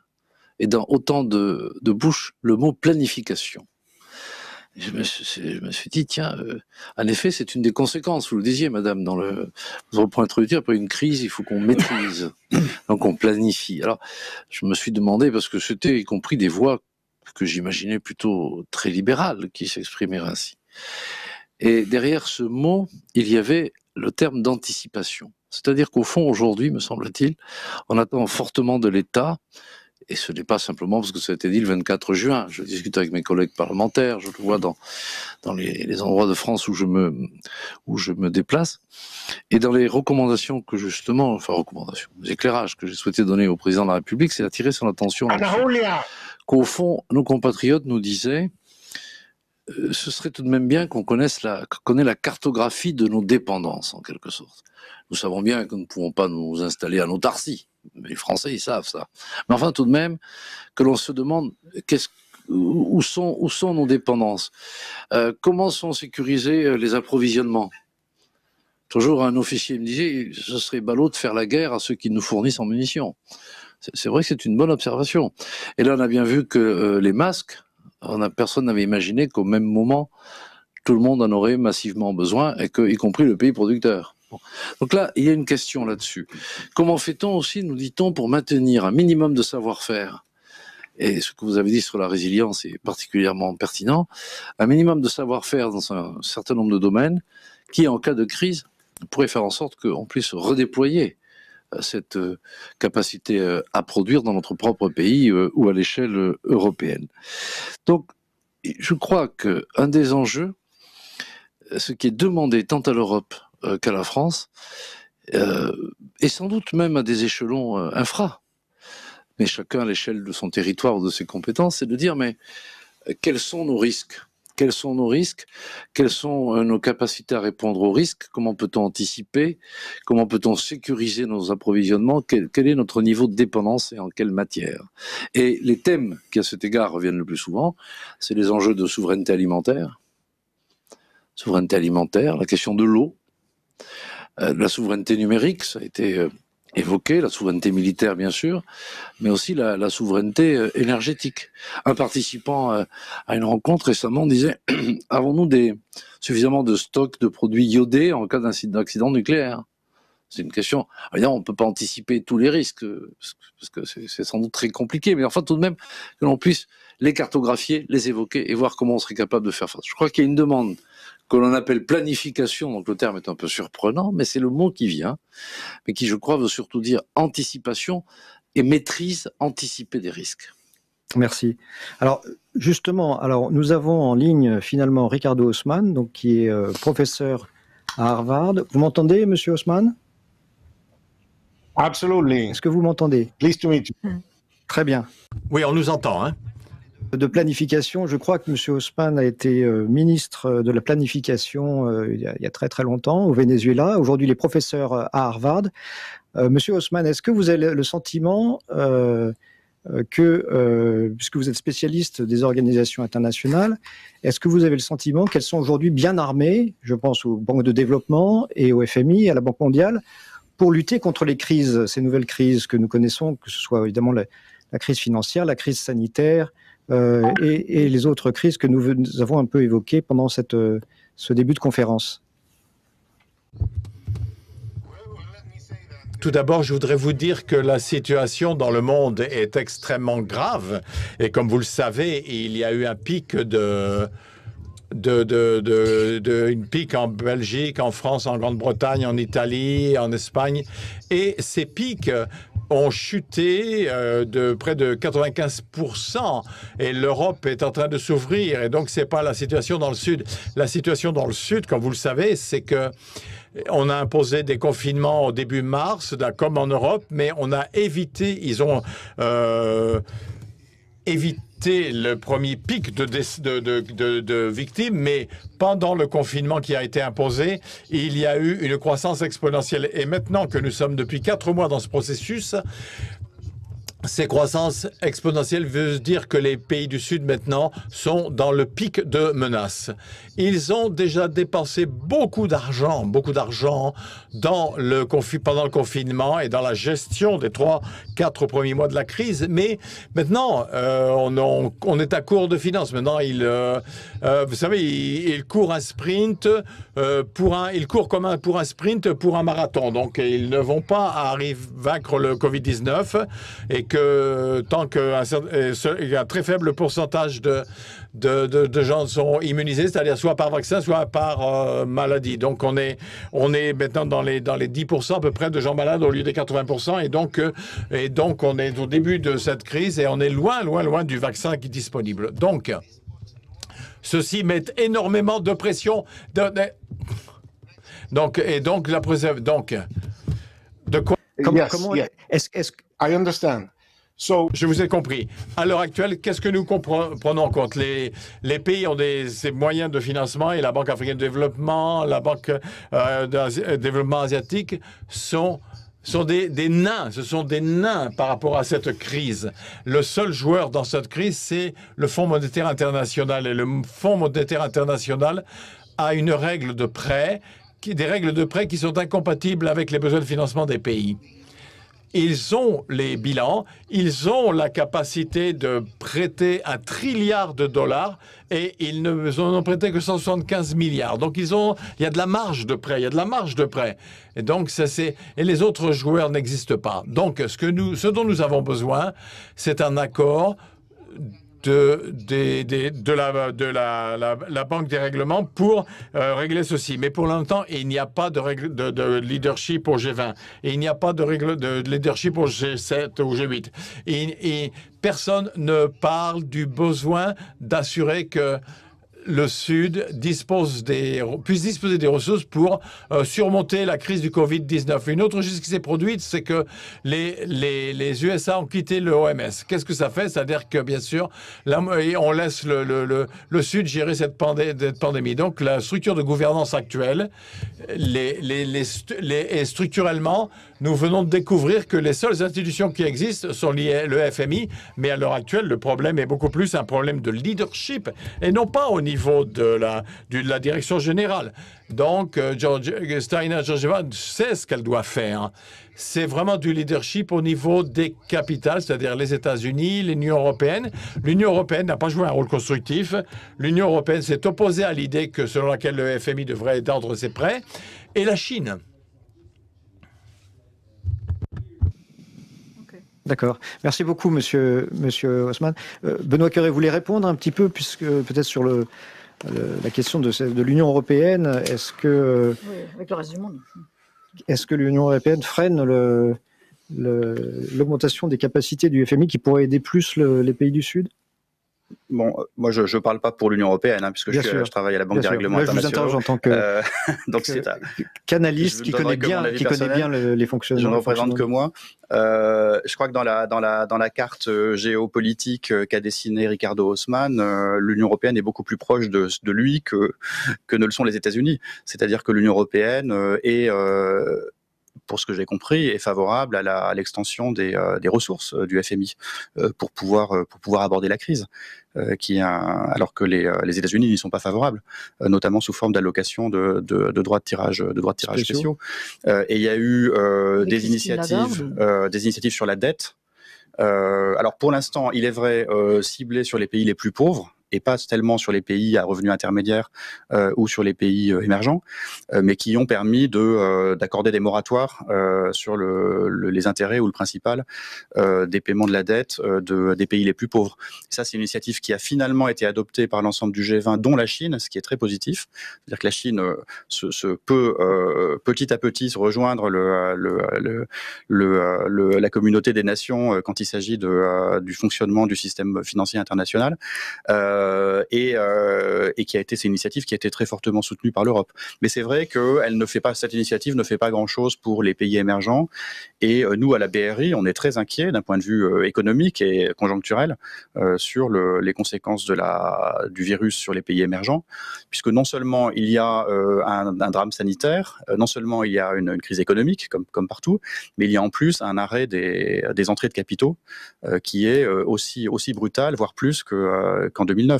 et dans autant de bouches le mot planification. Je me suis dit, tiens, en effet, c'est une des conséquences, vous le disiez, madame, dans votre point introductif, après une crise, il faut qu'on maîtrise, donc on planifie. Alors, je me suis demandé, parce que c'était y compris des voix que j'imaginais plutôt très libérales qui s'exprimaient ainsi. Et derrière ce mot, il y avait le terme d'anticipation. C'est-à-dire qu'au fond, aujourd'hui, me semble-t-il, on attend fortement de l'État Et ce n'est pas simplement parce que ça a été dit le 24 juin. Je discute avec mes collègues parlementaires, je le vois dans les endroits de France où je me déplace. Et dans les recommandations que justement, enfin recommandations, les éclairages que j'ai souhaité donner au président de la République, c'est d'attirer son attention qu'au fond, nos compatriotes nous disaient ce serait tout de même bien qu'on connaisse la cartographie de nos dépendances, en quelque sorte. Nous savons bien que nous ne pouvons pas nous installer à Nautarcie. Les Français, ils savent ça. Mais enfin, tout de même, que l'on se demande où sont nos dépendances, comment sont sécurisés les approvisionnements. Toujours un officier me disait, ce serait ballot de faire la guerre à ceux qui nous fournissent en munitions. C'est vrai que c'est une bonne observation. Et là, on a bien vu que les masques, personne n'avait imaginé qu'au même moment, tout le monde en aurait massivement besoin, et y compris le pays producteur. Bon. Donc là, il y a une question là-dessus. Comment fait-on aussi, nous dit-on, pour maintenir un minimum de savoir-faire? Et ce que vous avez dit sur la résilience est particulièrement pertinent. Un minimum de savoir-faire dans un certain nombre de domaines qui, en cas de crise, pourrait faire en sorte qu'on puisse redéployer cette capacité à produire dans notre propre pays ou à l'échelle européenne. Donc, je crois qu'un des enjeux, ce qui est demandé tant à l'Europe qu'à la France, et sans doute même à des échelons infra, mais chacun à l'échelle de son territoire ou de ses compétences, c'est de dire, mais quels sont nos risques ? Quels sont nos risques? Quelles sont nos capacités à répondre aux risques? Comment peut-on anticiper? Comment peut-on sécuriser nos approvisionnements? Quel est notre niveau de dépendance et en quelle matière? Et les thèmes qui, à cet égard, reviennent le plus souvent, c'est les enjeux de souveraineté alimentaire. Souveraineté alimentaire, la question de l'eau, la souveraineté numérique, ça a été évoqué, la souveraineté militaire bien sûr, mais aussi la souveraineté énergétique. Un participant à une rencontre récemment disait « Avons-nous suffisamment de stocks de produits iodés en cas d'accident nucléaire ?» C'est une question. Évidemment, on ne peut pas anticiper tous les risques, parce que c'est sans doute très compliqué, mais enfin tout de même que l'on puisse les cartographier, les évoquer et voir comment on serait capable de faire face. Je crois qu'il y a une demande que l'on appelle planification, donc le terme est un peu surprenant, mais c'est le mot qui vient, mais qui, je crois, veut surtout dire anticipation et maîtrise anticipée des risques. Merci. Alors, justement, nous avons en ligne, finalement, Ricardo Haussmann, donc, qui est professeur à Harvard. Vous m'entendez, monsieur Haussmann? Absolutely. Est-ce que vous m'entendez? Pleased to meet you. Très bien. Oui, on nous entend, hein. De planification, je crois que M. Haussmann a été ministre de la planification il y a très très longtemps au Venezuela. Aujourd'hui, il est professeur à Harvard. Monsieur Haussmann, est-ce que vous avez le sentiment puisque vous êtes spécialiste des organisations internationales, est-ce que vous avez le sentiment qu'elles sont aujourd'hui bien armées, je pense aux banques de développement et au FMI, à la Banque mondiale, pour lutter contre les crises, ces nouvelles crises que nous connaissons, que ce soit évidemment la crise financière, la crise sanitaire, et les autres crises que nous avons un peu évoquées pendant ce début de conférence? Tout d'abord, je voudrais vous dire que la situation dans le monde est extrêmement grave. Et comme vous le savez, il y a eu un pic une pic en Belgique, en France, en Grande-Bretagne, en Italie, en Espagne. Et ces pics ont chuté de près de 95%, et l'Europe est en train de s'ouvrir, et donc c'est pas la situation dans le Sud. La situation dans le Sud, comme vous le savez, c'est que on a imposé des confinements au début mars, comme en Europe, mais on a évité, ils ont évité le premier pic de victimes, mais pendant le confinement qui a été imposé, il y a eu une croissance exponentielle. Et maintenant que nous sommes depuis 4 mois dans ce processus, ces croissances exponentielles veut dire que les pays du Sud maintenant sont dans le pic de menace. Ils ont déjà dépensé beaucoup d'argent pendant le confinement et dans la gestion des 3-4 premiers mois de la crise. Mais maintenant, on est à court de finances. Maintenant, vous savez, ils courent un sprint ils courent comme pour un sprint pour un marathon. Donc, ils ne vont pas vaincre le Covid-19 et que qu'un très faible pourcentage de gens sont immunisés, c'est-à-dire soit par vaccin, soit par maladie. Donc on est maintenant dans les 10% à peu près de gens malades au lieu des 80%, et donc on est au début de cette crise et on est loin du vaccin qui est disponible. Donc ceci met énormément de pression. Donc de quoi? I understand. So, je vous ai compris. À l'heure actuelle, qu'est-ce que nous prenons en compte? Les pays ont ces moyens de financement, et la Banque africaine de développement, la Banque de développement asiatique sont des nains. Ce sont des nains par rapport à cette crise. Le seul joueur dans cette crise, c'est le Fonds monétaire international. Et le Fonds monétaire international a une règle de prêt, des règles de prêt qui sont incompatibles avec les besoins de financement des pays. Ils ont les bilans, ils ont la capacité de prêter $1 trilliard et ils ne ont prêté que 175 milliards. Donc il y a de la marge de prêt, Et donc et les autres joueurs n'existent pas. Donc ce dont nous avons besoin, c'est un accord de la Banque des règlements pour régler ceci. Mais pour l'instant, il n'y a pas de leadership au G20. Et il n'y a pas de leadership au G7 ou au G8. Et personne ne parle du besoin d'assurer que le Sud puisse disposer des ressources pour surmonter la crise du Covid-19. Une autre chose qui s'est produite, c'est que les USA ont quitté le OMS. Qu'est-ce que ça fait? C'est-à-dire que, bien sûr, on laisse le Sud gérer cette pandémie. Donc, la structure de gouvernance actuelle, et structurellement, nous venons de découvrir que les seules institutions qui existent sont le FMI, mais à l'heure actuelle, le problème est beaucoup plus un problème de leadership et non pas au niveau de la direction générale. Donc, Steiner Georgieva sait ce qu'elle doit faire. C'est vraiment du leadership au niveau des capitales, c'est-à-dire les États-Unis, l'Union européenne. L'Union européenne n'a pas joué un rôle constructif. L'Union européenne s'est opposée à l'idée selon laquelle le FMI devrait étendre ses prêts. Et la Chine. D'accord. Merci beaucoup, monsieur Haussmann. Benoît Cœuré voulait répondre un petit peu, puisque peut-être sur la question de l'Union européenne. Est-ce que oui, avec le reste du monde. Est-ce que l'Union européenne freine l'augmentation des capacités du FMI qui pourrait aider plus les pays du Sud? Bon, moi je parle pas pour l'Union européenne, puisque je travaille à la Banque des règlements internationaux. Je vous interroge en tant que qu'analyste qui connaît bien les fonctionnements. Je ne représente que moi. Je crois que dans la carte géopolitique qu'a dessinée Ricardo Haussmann, l'Union européenne est beaucoup plus proche de lui que ne le sont les États-Unis. C'est-à-dire que l'Union européenne est pour ce que j'ai compris, est favorable à l'extension des ressources du FMI pour pouvoir aborder la crise, alors que les États-Unis n'y sont pas favorables, notamment sous forme d'allocation de droits de tirage spéciaux. Et il y a eu des initiatives sur la dette. Alors pour l'instant, il est vrai, ciblé sur les pays les plus pauvres, et pas tellement sur les pays à revenus intermédiaires ou sur les pays émergents, mais qui ont permis d'accorder des moratoires sur les intérêts ou le principal des paiements de la dette des pays les plus pauvres. Ça, c'est une initiative qui a finalement été adoptée par l'ensemble du G20, dont la Chine, ce qui est très positif. C'est-à-dire que la Chine peut petit à petit se rejoindre la communauté des nations quand il s'agit du fonctionnement du système financier international. C'est une initiative qui a été très fortement soutenue par l'Europe. Mais c'est vrai que cette initiative ne fait pas grand-chose pour les pays émergents. Et nous, à la BRI, on est très inquiets d'un point de vue économique et conjoncturel sur les conséquences du virus sur les pays émergents, puisque non seulement il y a un drame sanitaire, non seulement il y a une crise économique, comme partout, mais il y a en plus un arrêt des entrées de capitaux qui est aussi brutal, voire plus qu'en 2009.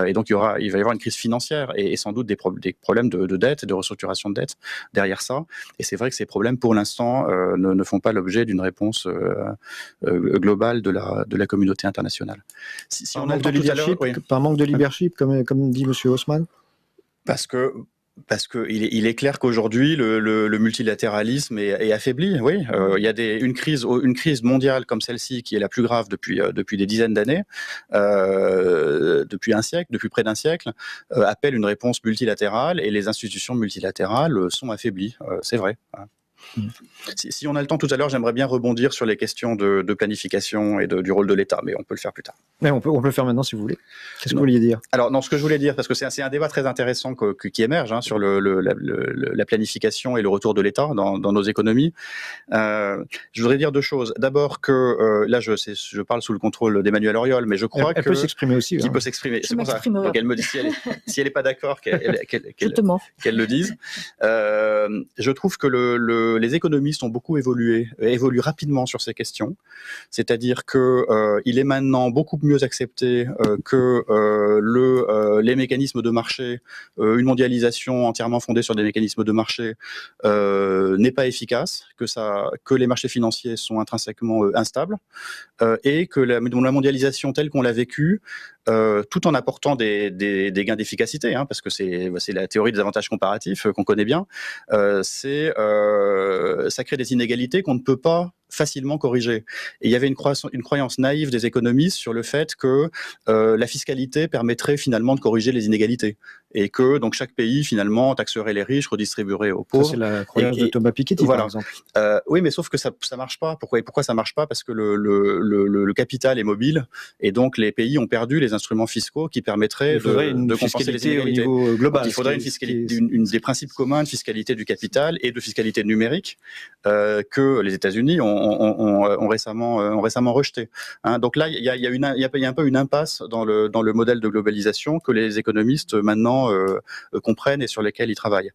Et donc, il va y avoir une crise financière et sans doute des problèmes de dette et de restructuration de dette derrière ça. Et c'est vrai que ces problèmes, pour l'instant, ne font pas l'objet d'une réponse globale de la communauté internationale. Par manque de leadership, comme dit M. Haussmann? Parce que Parce que il est clair qu'aujourd'hui le multilatéralisme est affaibli. Oui, il y a une crise mondiale comme celle-ci qui est la plus grave depuis des dizaines d'années, depuis près d'un siècle, appelle une réponse multilatérale et les institutions multilatérales sont affaiblies. C'est vrai. Si on a le temps tout à l'heure, j'aimerais bien rebondir sur les questions de planification et du rôle de l'État, mais on peut le faire plus tard. Mais on peut le faire maintenant si vous voulez. Qu'est-ce que vous vouliez dire? Alors, non, ce que je voulais dire, parce que c'est un débat très intéressant qui émerge sur la planification et le retour de l'État dans nos économies. Je voudrais dire deux choses. D'abord que, là, je parle sous le contrôle d'Emmanuelle Auriol, mais je crois elle peut s'exprimer aussi. Qui peut s'exprimer. C'est pour ça. Donc, elle me dit si elle n'est pas d'accord, qu'elle le dise. Je trouve que les économistes ont beaucoup évolué, évoluent rapidement sur ces questions. C'est-à-dire que il est maintenant beaucoup mieux accepté que les mécanismes de marché, une mondialisation entièrement fondée sur des mécanismes de marché n'est pas efficace, que les marchés financiers sont intrinsèquement instables et que la mondialisation telle qu'on l'a vécue, tout en apportant des gains d'efficacité, parce que c'est la théorie des avantages comparatifs qu'on connaît bien, ça crée des inégalités qu'on ne peut pas facilement corriger. Et il y avait une croyance naïve des économistes sur le fait que la fiscalité permettrait finalement de corriger les inégalités et que donc chaque pays finalement taxerait les riches, redistribuerait aux pauvres. Ça, c'est la croyance de Thomas Piketty, voilà. par exemple. Oui, mais sauf que ça marche pas. Pourquoi ça marche pas? Parce que le capital est mobile et donc les pays ont perdu les instruments fiscaux qui permettraient de compenser les inégalités. Au niveau global. Donc, il faudrait une fiscalité, des principes communs de fiscalité du capital et de fiscalité numérique que les États-Unis ont récemment rejeté. Donc là, il y a un peu une impasse dans le modèle de globalisation que les économistes maintenant comprennent et sur lesquels ils travaillent.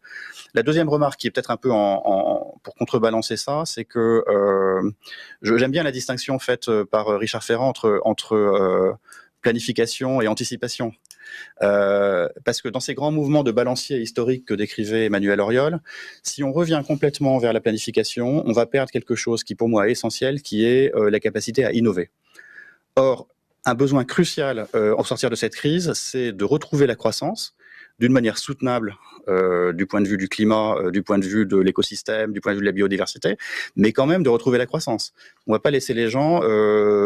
La deuxième remarque qui est peut-être un peu pour contrebalancer ça, c'est que j'aime bien la distinction faite par Richard Ferrand entre planification et anticipation. Parce que dans ces grands mouvements de balancier historique que décrivait Emmanuelle Auriol, si on revient complètement vers la planification, on va perdre quelque chose qui pour moi est essentiel, qui est la capacité à innover. Or, un besoin crucial en sortir de cette crise, c'est de retrouver la croissance d'une manière soutenable du point de vue du climat, du point de vue de l'écosystème, du point de vue de la biodiversité, mais quand même de retrouver la croissance. On ne va pas laisser les gens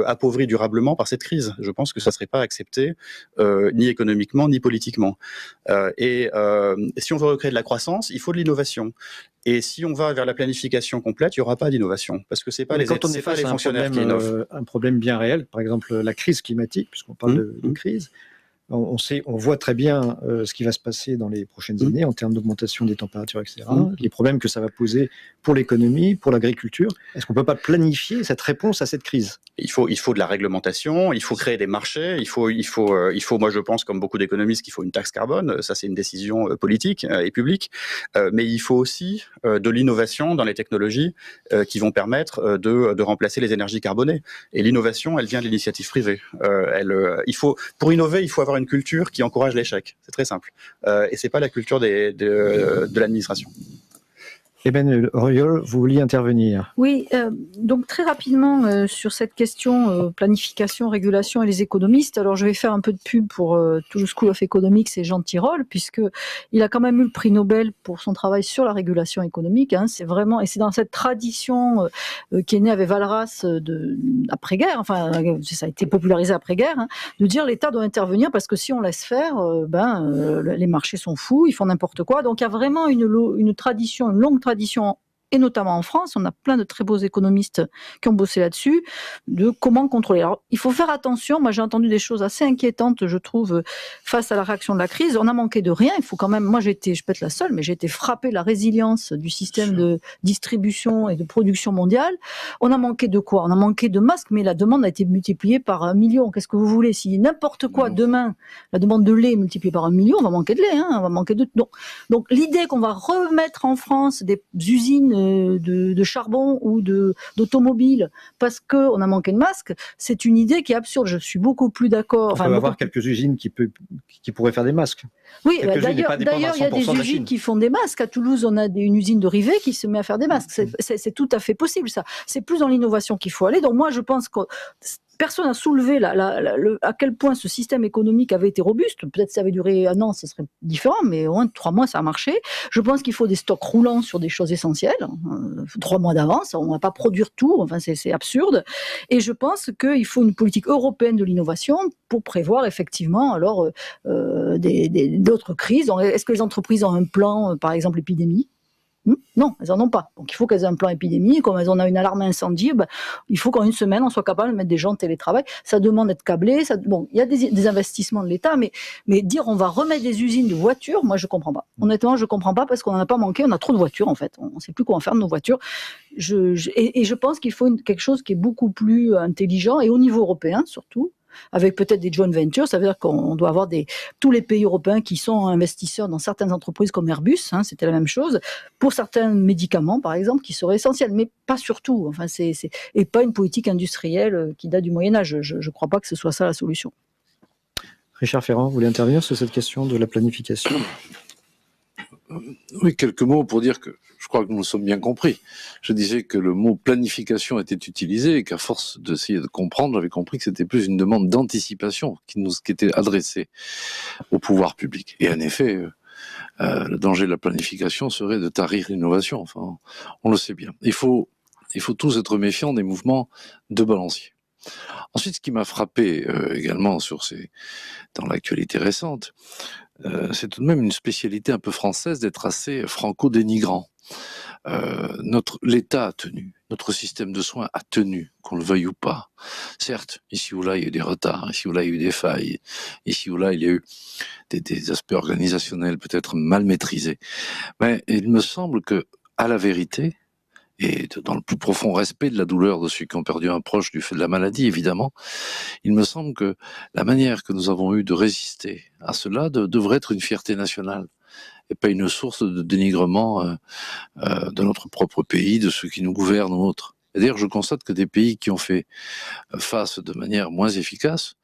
appauvris durablement par cette crise. Je pense que ça ne serait pas accepté ni économiquement ni politiquement. Et si on veut recréer de la croissance, il faut de l'innovation. Et si on va vers la planification complète, il n'y aura pas d'innovation, parce que c'est pas les fonctionnaires qui innovent. Un problème bien réel, par exemple la crise climatique, puisqu'on parle de crise. On voit très bien ce qui va se passer dans les prochaines années en termes d'augmentation des températures, etc. Les problèmes que ça va poser pour l'économie, pour l'agriculture. Est-ce qu'on ne peut pas planifier cette réponse à cette crise? Il faut de la réglementation, il faut créer des marchés, il faut, moi je pense, comme beaucoup d'économistes, qu'il faut une taxe carbone. Ça, c'est une décision politique et publique. Mais il faut aussi de l'innovation dans les technologies qui vont permettre de remplacer les énergies carbonées. Et l'innovation, elle vient de l'initiative privée. Pour innover, il faut avoir une culture qui encourage l'échec. C'est très simple. Et c'est pas la culture de l'administration. Emmanuelle Auriol, vous vouliez intervenir? Oui, donc très rapidement sur cette question planification, régulation et les économistes. Alors je vais faire un peu de pub pour Toulouse School of Economics et Jean Tirole, puisque il a quand même eu le prix Nobel pour son travail sur la régulation économique. C'est vraiment, et c'est dans cette tradition qui est née avec Walras après-guerre. Enfin, ça a été popularisé après-guerre, de dire l'État doit intervenir parce que si on laisse faire, les marchés sont fous, ils font n'importe quoi. Donc il y a vraiment une tradition, une longue tradition, et notamment en France, on a plein de très beaux économistes qui ont bossé là-dessus, de comment contrôler. Alors, il faut faire attention. Moi, j'ai entendu des choses assez inquiétantes, je trouve, face à la réaction de la crise. On a manqué de rien. Il faut quand même, moi, je peux être la seule, mais j'ai été frappée de la résilience du système de distribution et de production mondiale. On a manqué de quoi? On a manqué de masques, mais la demande a été multipliée par 1 million. Qu'est-ce que vous voulez? Si n'importe quoi, demain, la demande de lait est multipliée par 1 million, on va manquer de lait, on va manquer de... Donc, l'idée qu'on va remettre en France des usines de charbon ou d'automobile parce qu'on a manqué de masques, c'est une idée qui est absurde. Je suis beaucoup plus d'accord. On peut avoir quelques usines qui pourraient faire des masques. Oui, d'ailleurs, il y a des usines qui font des masques. À Toulouse, on a une usine de Rivet qui se met à faire des masques. C'est tout à fait possible, ça. C'est plus dans l'innovation qu'il faut aller. Donc moi, je pense que personne n'a soulevé à quel point ce système économique avait été robuste. Peut-être que ça avait duré un an, ce serait différent, mais au moins 3 mois, ça a marché. Je pense qu'il faut des stocks roulants sur des choses essentielles. 3 mois d'avance, on ne va pas produire tout, enfin c'est absurde. Et je pense qu'il faut une politique européenne de l'innovation pour prévoir effectivement alors d'autres crises. Est-ce que les entreprises ont un plan, par exemple épidémie ? Non, elles n'en ont pas. Donc il faut qu'elles aient un plan épidémie. Comme elles en ont une alarme incendie, il faut qu'en une semaine, on soit capable de mettre des gens en télétravail. Ça demande d'être câblé. Bon, il y a des investissements de l'État, mais dire on va remettre des usines de voitures, moi je ne comprends pas. Honnêtement, je ne comprends pas parce qu'on n'en a pas manqué. On a trop de voitures en fait. On ne sait plus quoi en faire de nos voitures. Et je pense qu'il faut quelque chose qui est beaucoup plus intelligent et au niveau européen surtout, avec peut-être des joint ventures, ça veut dire qu'on doit avoir tous les pays européens qui sont investisseurs dans certaines entreprises comme Airbus, c'était la même chose, pour certains médicaments par exemple, qui seraient essentiels, mais pas surtout, enfin, et pas une politique industrielle qui date du Moyen-Âge, je ne crois pas que ce soit ça la solution. Richard Ferrand, vous voulez intervenir sur cette question de la planification ? Oui, quelques mots pour dire que je crois que nous nous sommes bien compris. Je disais que le mot planification était utilisé et qu'à force d'essayer de comprendre, j'avais compris que c'était plus une demande d'anticipation qui était adressée au pouvoir public. Et en effet, le danger de la planification serait de tarir l'innovation. Enfin, on le sait bien. Il faut tous être méfiants des mouvements de balancier. Ensuite, ce qui m'a frappé également dans l'actualité récente, c'est tout de même une spécialité un peu française d'être assez franco-dénigrant. L'État a tenu, notre système de soins a tenu, qu'on le veuille ou pas. Certes, ici ou là, il y a eu des retards, ici ou là, il y a eu des failles, ici ou là, il y a eu des aspects organisationnels peut-être mal maîtrisés. Mais il me semble que, à la vérité, et dans le plus profond respect de la douleur de ceux qui ont perdu un proche du fait de la maladie, évidemment, il me semble que la manière que nous avons eue de résister à cela devrait être une fierté nationale et pas une source de dénigrement de notre propre pays, de ceux qui nous gouvernent ou autres. Et d'ailleurs, je constate que des pays qui ont fait face de manière moins efficace,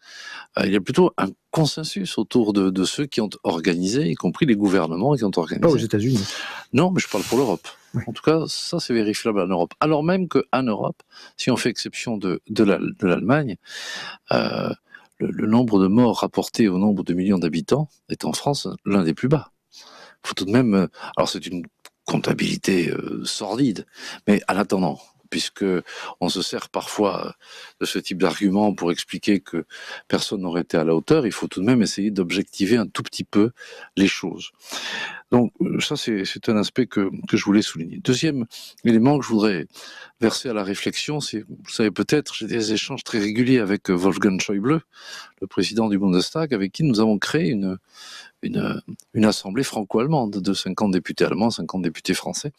il y a plutôt un consensus autour de ceux qui ont organisé, y compris les gouvernements qui ont organisé. Pas aux États-Unis. Non, mais je parle pour l'Europe. Oui. En tout cas, ça c'est vérifiable en Europe. Alors même qu'en Europe, si on fait exception de l'Allemagne, le nombre de morts rapportés au nombre de millions d'habitants est en France l'un des plus bas. Il faut tout de même... Alors c'est une comptabilité sordide, mais en attendant, puisque on se sert parfois de ce type d'argument pour expliquer que personne n'aurait été à la hauteur, il faut tout de même essayer d'objectiver un tout petit peu les choses. Donc ça, c'est un aspect que je voulais souligner. Deuxième élément que je voudrais verser à la réflexion, c'est, vous savez peut-être, j'ai des échanges très réguliers avec Wolfgang Schäuble, le président du Bundestag, avec qui nous avons créé une assemblée franco-allemande de 50 députés allemands, 50 députés français,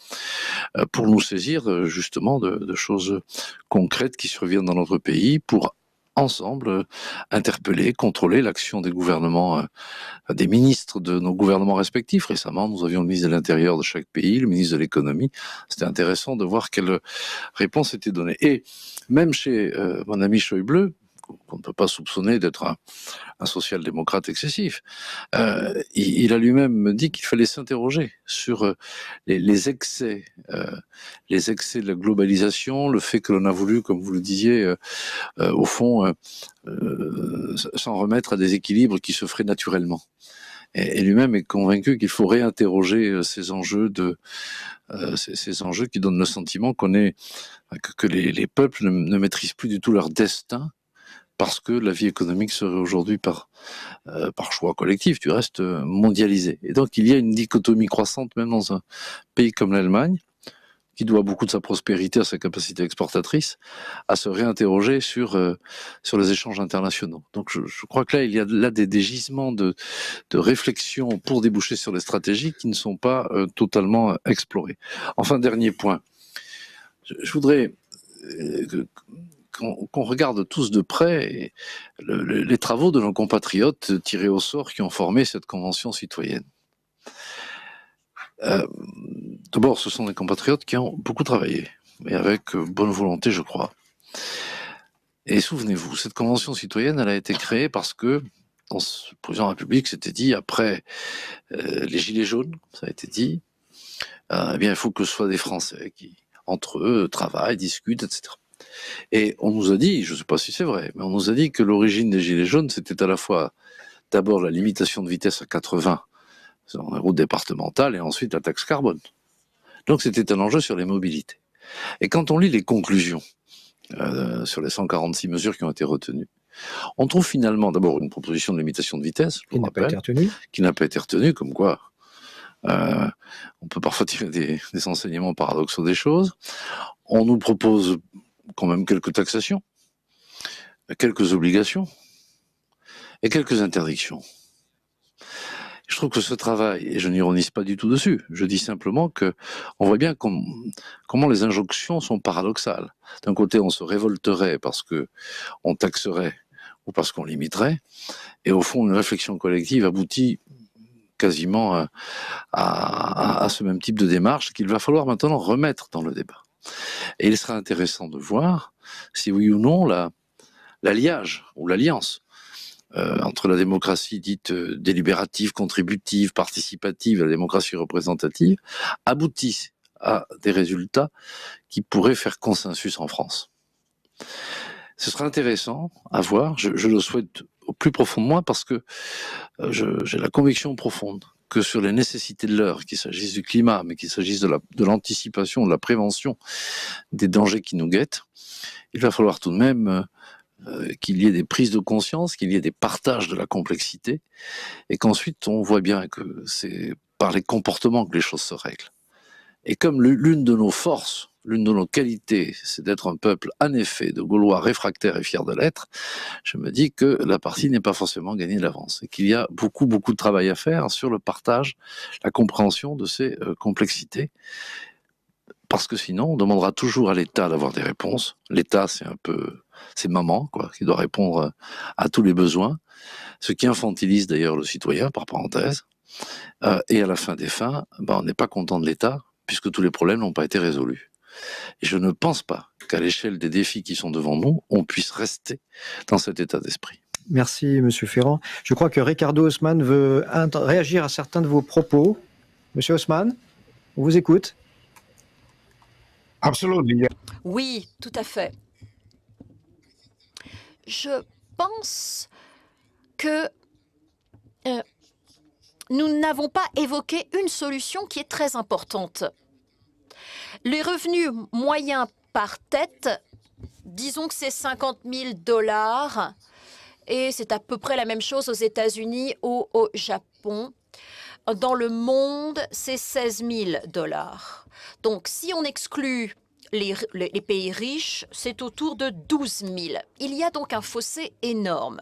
pour nous saisir justement de choses concrètes qui surviennent dans notre pays, pour ensemble interpeller, contrôler l'action des gouvernements, des ministres de nos gouvernements respectifs. Récemment, nous avions le ministre de l'Intérieur de chaque pays, le ministre de l'Économie. C'était intéressant de voir quelle réponse était donnée. Et même chez mon ami Schäuble, qu'on ne peut pas soupçonner d'être un social-démocrate excessif, il a lui-même dit qu'il fallait s'interroger sur les excès de la globalisation, le fait que l'on a voulu, comme vous le disiez, au fond, s'en remettre à des équilibres qui se feraient naturellement. Et lui-même est convaincu qu'il faut réinterroger ces enjeux ces enjeux qui donnent le sentiment que les peuples ne maîtrisent plus du tout leur destin, parce que la vie économique serait aujourd'hui par choix collectif, du reste mondialisée. Et donc il y a une dichotomie croissante, même dans un pays comme l'Allemagne, qui doit beaucoup de sa prospérité à sa capacité exportatrice, à se réinterroger sur les échanges internationaux. Donc je crois que là, il y a des gisements de réflexion pour déboucher sur les stratégies qui ne sont pas totalement explorées. Enfin, dernier point. Je voudrais qu'on regarde tous de près les travaux de nos compatriotes tirés au sort qui ont formé cette convention citoyenne. D'abord, ce sont des compatriotes qui ont beaucoup travaillé, mais avec bonne volonté, je crois. Et souvenez-vous, cette convention citoyenne, elle a été créée parce que le président de la République s'était dit, après les Gilets jaunes, ça a été dit, eh bien, il faut que ce soit des Français qui, entre eux, travaillent, discutent, etc. Et on nous a dit, je ne sais pas si c'est vrai, mais on nous a dit que l'origine des Gilets jaunes, c'était à la fois d'abord la limitation de vitesse à 80 sur les routes départementales et ensuite la taxe carbone. Donc c'était un enjeu sur les mobilités. Et quand on lit les conclusions sur les 146 mesures qui ont été retenues, on trouve finalement d'abord une proposition de limitation de vitesse, Qui n'a pas été retenue. Qui n'a pas été retenue, comme quoi on peut parfois tirer des enseignements paradoxaux des choses. On nous propose quand même quelques taxations, quelques obligations et quelques interdictions. Je trouve que ce travail, et je n'ironise pas du tout dessus, je dis simplement que on voit bien comment les injonctions sont paradoxales. D'un côté, on se révolterait parce que on taxerait ou parce qu'on limiterait, et au fond, une réflexion collective aboutit quasiment à ce même type de démarche qu'il va falloir maintenant remettre dans le débat. Et il sera intéressant de voir si oui ou non l'alliage ou l'alliance entre la démocratie dite délibérative, contributive, participative et la démocratie représentative aboutit à des résultats qui pourraient faire consensus en France. Ce sera intéressant à voir, je le souhaite au plus profond de moi parce que j'ai la conviction profonde que sur les nécessités de l'heure, qu'il s'agisse du climat, mais qu'il s'agisse de l'anticipation, de la prévention des dangers qui nous guettent, il va falloir tout de même qu'il y ait des prises de conscience, qu'il y ait des partages de la complexité, et qu'ensuite on voit bien que c'est par les comportements que les choses se règlent. Et comme l'une de nos forces, l'une de nos qualités, c'est d'être un peuple, en effet, de Gaulois réfractaires et fiers de l'être, je me dis que la partie n'est pas forcément gagnée d'avance, et qu'il y a beaucoup de travail à faire sur le partage, la compréhension de ces complexités, parce que sinon, on demandera toujours à l'État d'avoir des réponses. L'État, c'est maman, quoi, qui doit répondre à tous les besoins, ce qui infantilise d'ailleurs le citoyen, par parenthèse. Et à la fin des fins, on n'est pas content de l'État, puisque tous les problèmes n'ont pas été résolus. Et je ne pense pas qu'à l'échelle des défis qui sont devant nous, on puisse rester dans cet état d'esprit. Merci, Monsieur Ferrand. Je crois que Ricardo Haussmann veut réagir à certains de vos propos. Monsieur Haussmann, on vous écoute. Absolument. Oui, tout à fait. Je pense que nous n'avons pas évoqué une solution qui est très importante. Les revenus moyens par tête, disons que c'est 50 000 $, et c'est à peu près la même chose aux États-Unis ou au Japon. Dans le monde, c'est 16 000 $. Donc, si on exclut les pays riches, c'est autour de 12 000. Il y a donc un fossé énorme.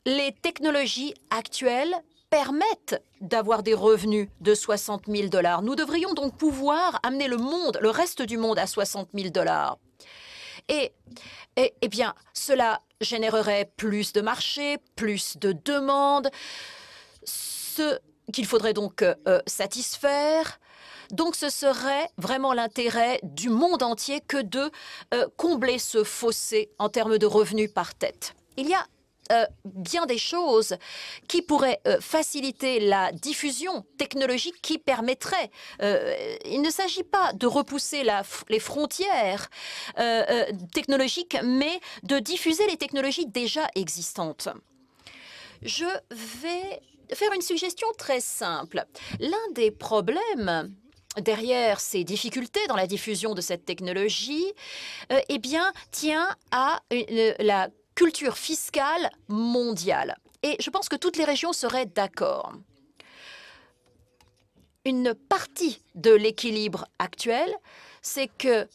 Les technologies actuelles permettent d'avoir des revenus de 60 000 $. Nous devrions donc pouvoir amener le reste du monde à 60 000 $. Et bien, cela générerait plus de marchés, plus de demandes, ce qu'il faudrait donc satisfaire. Donc ce serait vraiment l'intérêt du monde entier que de combler ce fossé en termes de revenus par tête. Il y a bien des choses qui pourraient faciliter la diffusion technologique qui permettrait. Il ne s'agit pas de repousser les frontières technologiques, mais de diffuser les technologies déjà existantes. Je vais faire une suggestion très simple. L'un des problèmes derrière ces difficultés dans la diffusion de cette technologie, eh bien, tient à la culture fiscale mondiale. Et je pense que toutes les régions seraient d'accord. Une partie de l'équilibre actuel, c'est que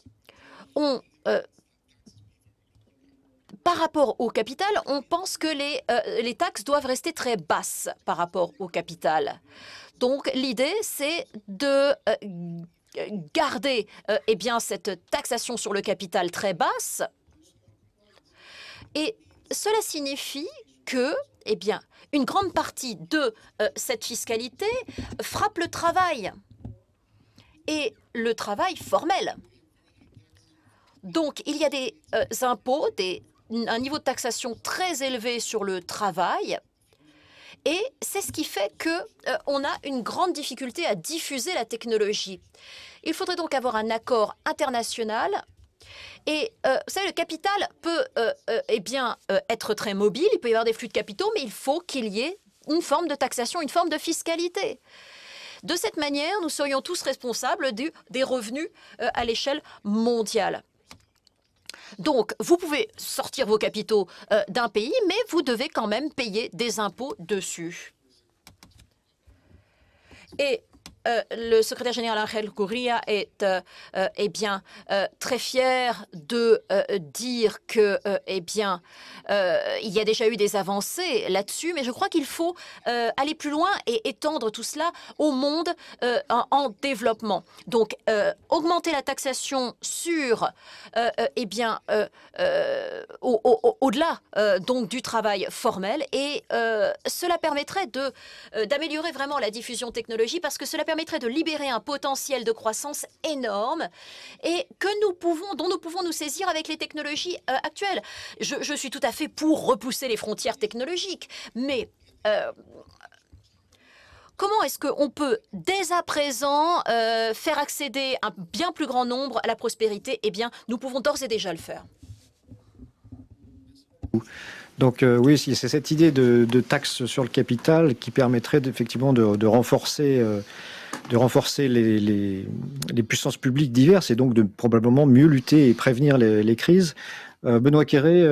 par rapport au capital, on pense que les taxes doivent rester très basses par rapport au capital. Donc l'idée, c'est de garder eh bien, cette taxation sur le capital très basse. Et cela signifie que eh bien, une grande partie de cette fiscalité frappe le travail, et le travail formel. Donc il y a des impôts, un niveau de taxation très élevé sur le travail, et c'est ce qui fait qu'on a une grande difficulté à diffuser la technologie. Il faudrait donc avoir un accord international Et vous savez, le capital peut être très mobile, il peut y avoir des flux de capitaux, mais il faut qu'il y ait une forme de taxation, une forme de fiscalité. De cette manière, nous serions tous responsables des revenus à l'échelle mondiale. Donc, vous pouvez sortir vos capitaux d'un pays, mais vous devez quand même payer des impôts dessus. Et le secrétaire général Angel Gurría est très fier de dire que il y a déjà eu des avancées là-dessus, mais je crois qu'il faut aller plus loin et étendre tout cela au monde en développement. Donc, augmenter la taxation sur au-delà donc du travail formel, et cela permettrait d'améliorer vraiment la diffusion technologie, parce que cela permettrait de libérer un potentiel de croissance énorme et dont nous pouvons nous saisir avec les technologies actuelles. Je suis tout à fait pour repousser les frontières technologiques, mais comment est-ce qu'on peut, dès à présent, faire accéder un bien plus grand nombre à la prospérité? Eh bien, nous pouvons d'ores et déjà le faire. Donc oui, c'est cette idée de taxe sur le capital qui permettrait effectivement de renforcer les puissances publiques diverses, et donc de probablement mieux lutter et prévenir les crises. Benoît Quéré,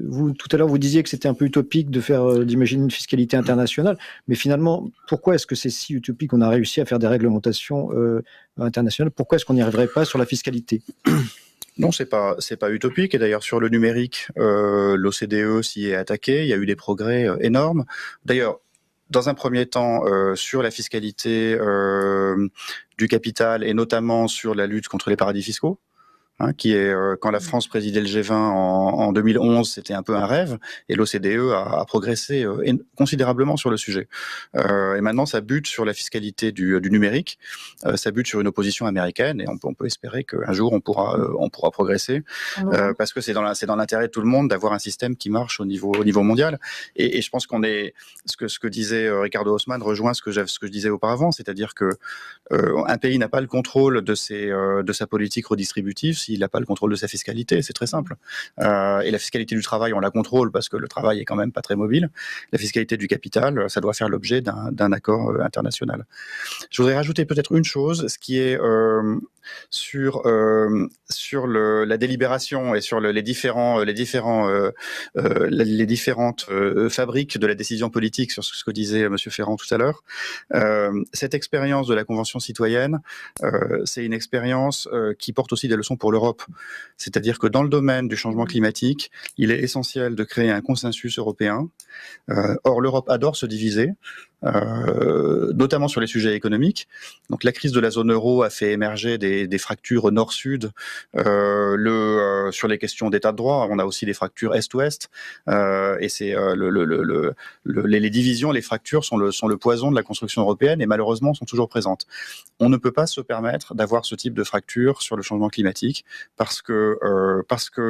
vous, tout à l'heure, vous disiez que c'était un peu utopique d'imaginer une fiscalité internationale, mais finalement, pourquoi est-ce que c'est si utopique qu'on a réussi à faire des réglementations internationales? Pourquoi est-ce qu'on n'y arriverait pas sur la fiscalité? Non, c'est pas utopique. Et d'ailleurs, sur le numérique, l'OCDE s'y est attaqué. Il y a eu des progrès énormes. D'ailleurs, dans un premier temps, sur la fiscalité du capital, et notamment sur la lutte contre les paradis fiscaux, qui est, quand la France présidait le G20 en 2011, c'était un peu un rêve, et l'OCDE a progressé considérablement sur le sujet. Et maintenant, ça bute sur la fiscalité du numérique, ça bute sur une opposition américaine, et on peut espérer qu'un jour on pourra progresser, parce que c'est dans l'intérêt de tout le monde d'avoir un système qui marche au niveau mondial. Et je pense ce que disait Ricardo Haussmann rejoint ce que je disais auparavant, c'est-à-dire que un pays n'a pas le contrôle de sa politique redistributive s'il n'a pas le contrôle de sa fiscalité. C'est très simple. Et la fiscalité du travail, on la contrôle parce que le travail est quand même pas très mobile. La fiscalité du capital, ça doit faire l'objet d'un accord international. Je voudrais rajouter peut-être une chose, ce qui est sur la délibération et sur les différentes fabriques de la décision politique, sur ce que disait M. Ferrand tout à l'heure. Cette expérience de la Convention citoyenne, c'est une expérience qui porte aussi des leçons pour l'Europe. C'est-à-dire que dans le domaine du changement climatique, il est essentiel de créer un consensus européen. Or, l'Europe adore se diviser, notamment sur les sujets économiques. Donc, la crise de la zone euro a fait émerger des fractures nord-sud. Sur les questions d'état de droit, on a aussi des fractures est-ouest. Et c'est les divisions, les fractures sont le poison de la construction européenne, et malheureusement sont toujours présentes. On ne peut pas se permettre d'avoir ce type de fracture sur le changement climatique parce que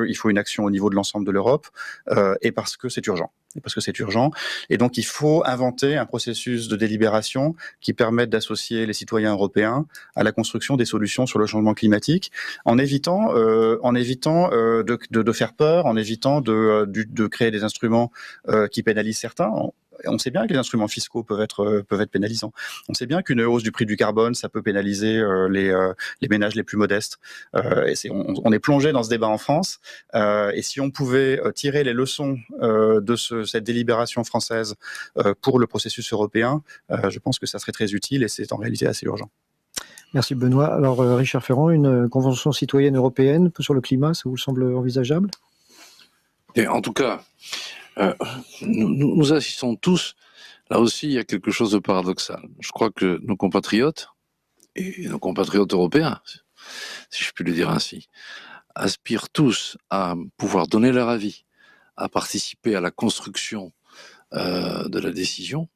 il faut une action au niveau de l'ensemble de l'Europe, et parce que c'est urgent. Et donc, il faut inventer un processus de délibération qui permette d'associer les citoyens européens à la construction des solutions sur le changement climatique, en évitant de faire peur, en évitant de créer des instruments qui pénalisent certains. On sait bien que les instruments fiscaux peuvent être pénalisants. On sait bien qu'une hausse du prix du carbone, ça peut pénaliser les ménages les plus modestes. On est plongé dans ce débat en France. Et si on pouvait tirer les leçons de cette délibération française pour le processus européen, je pense que ça serait très utile, et c'est en réalité assez urgent. Merci Benoît. Alors Richard Ferrand, une convention citoyenne européenne sur le climat, ça vous semble envisageable? Et en tout cas, nous assistons tous, là aussi il y a quelque chose de paradoxal. Je crois que nos compatriotes, et nos compatriotes européens, si je puis le dire ainsi, aspirent tous à pouvoir donner leur avis, à participer à la construction de la décision.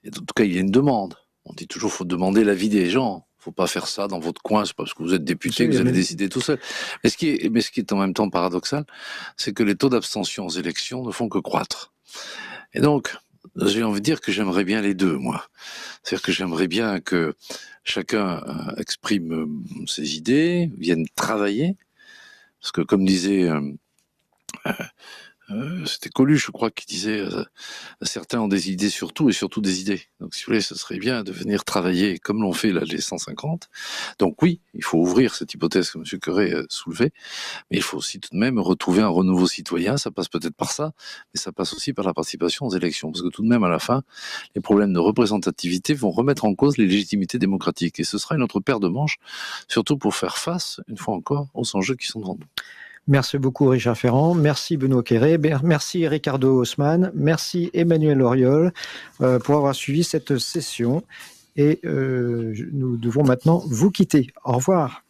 Et en tout cas, il y a une demande. On dit toujours qu'il faut demander l'avis des gens. Il ne faut pas faire ça dans votre coin, c'est pas parce que vous êtes député que vous allez décider tout seul. Mais ce qui est en même temps paradoxal, c'est que les taux d'abstention aux élections ne font que croître. Et donc, j'ai envie de dire que j'aimerais bien les deux, moi. C'est-à-dire que j'aimerais bien que chacun exprime ses idées, vienne travailler, Parce que comme disait... c'était Coluche, je crois, qui disait certains ont des idées sur tout et surtout des idées. Donc, si vous voulez, ce serait bien de venir travailler comme l'ont fait là, les 150. Donc oui, il faut ouvrir cette hypothèse que M. Querey soulevait, mais il faut aussi tout de même retrouver un renouveau citoyen. Ça passe peut-être par ça, mais ça passe aussi par la participation aux élections, parce que tout de même, à la fin, les problèmes de représentativité vont remettre en cause les légitimités démocratiques. Et ce sera une autre paire de manches, surtout pour faire face, une fois encore, aux enjeux qui sont devant nous. Merci beaucoup Richard Ferrand, merci Benoît Querey, merci Ricardo Haussmann, merci Emmanuel Auriol pour avoir suivi cette session et nous devons maintenant vous quitter. Au revoir.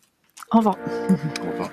Au revoir. Au revoir.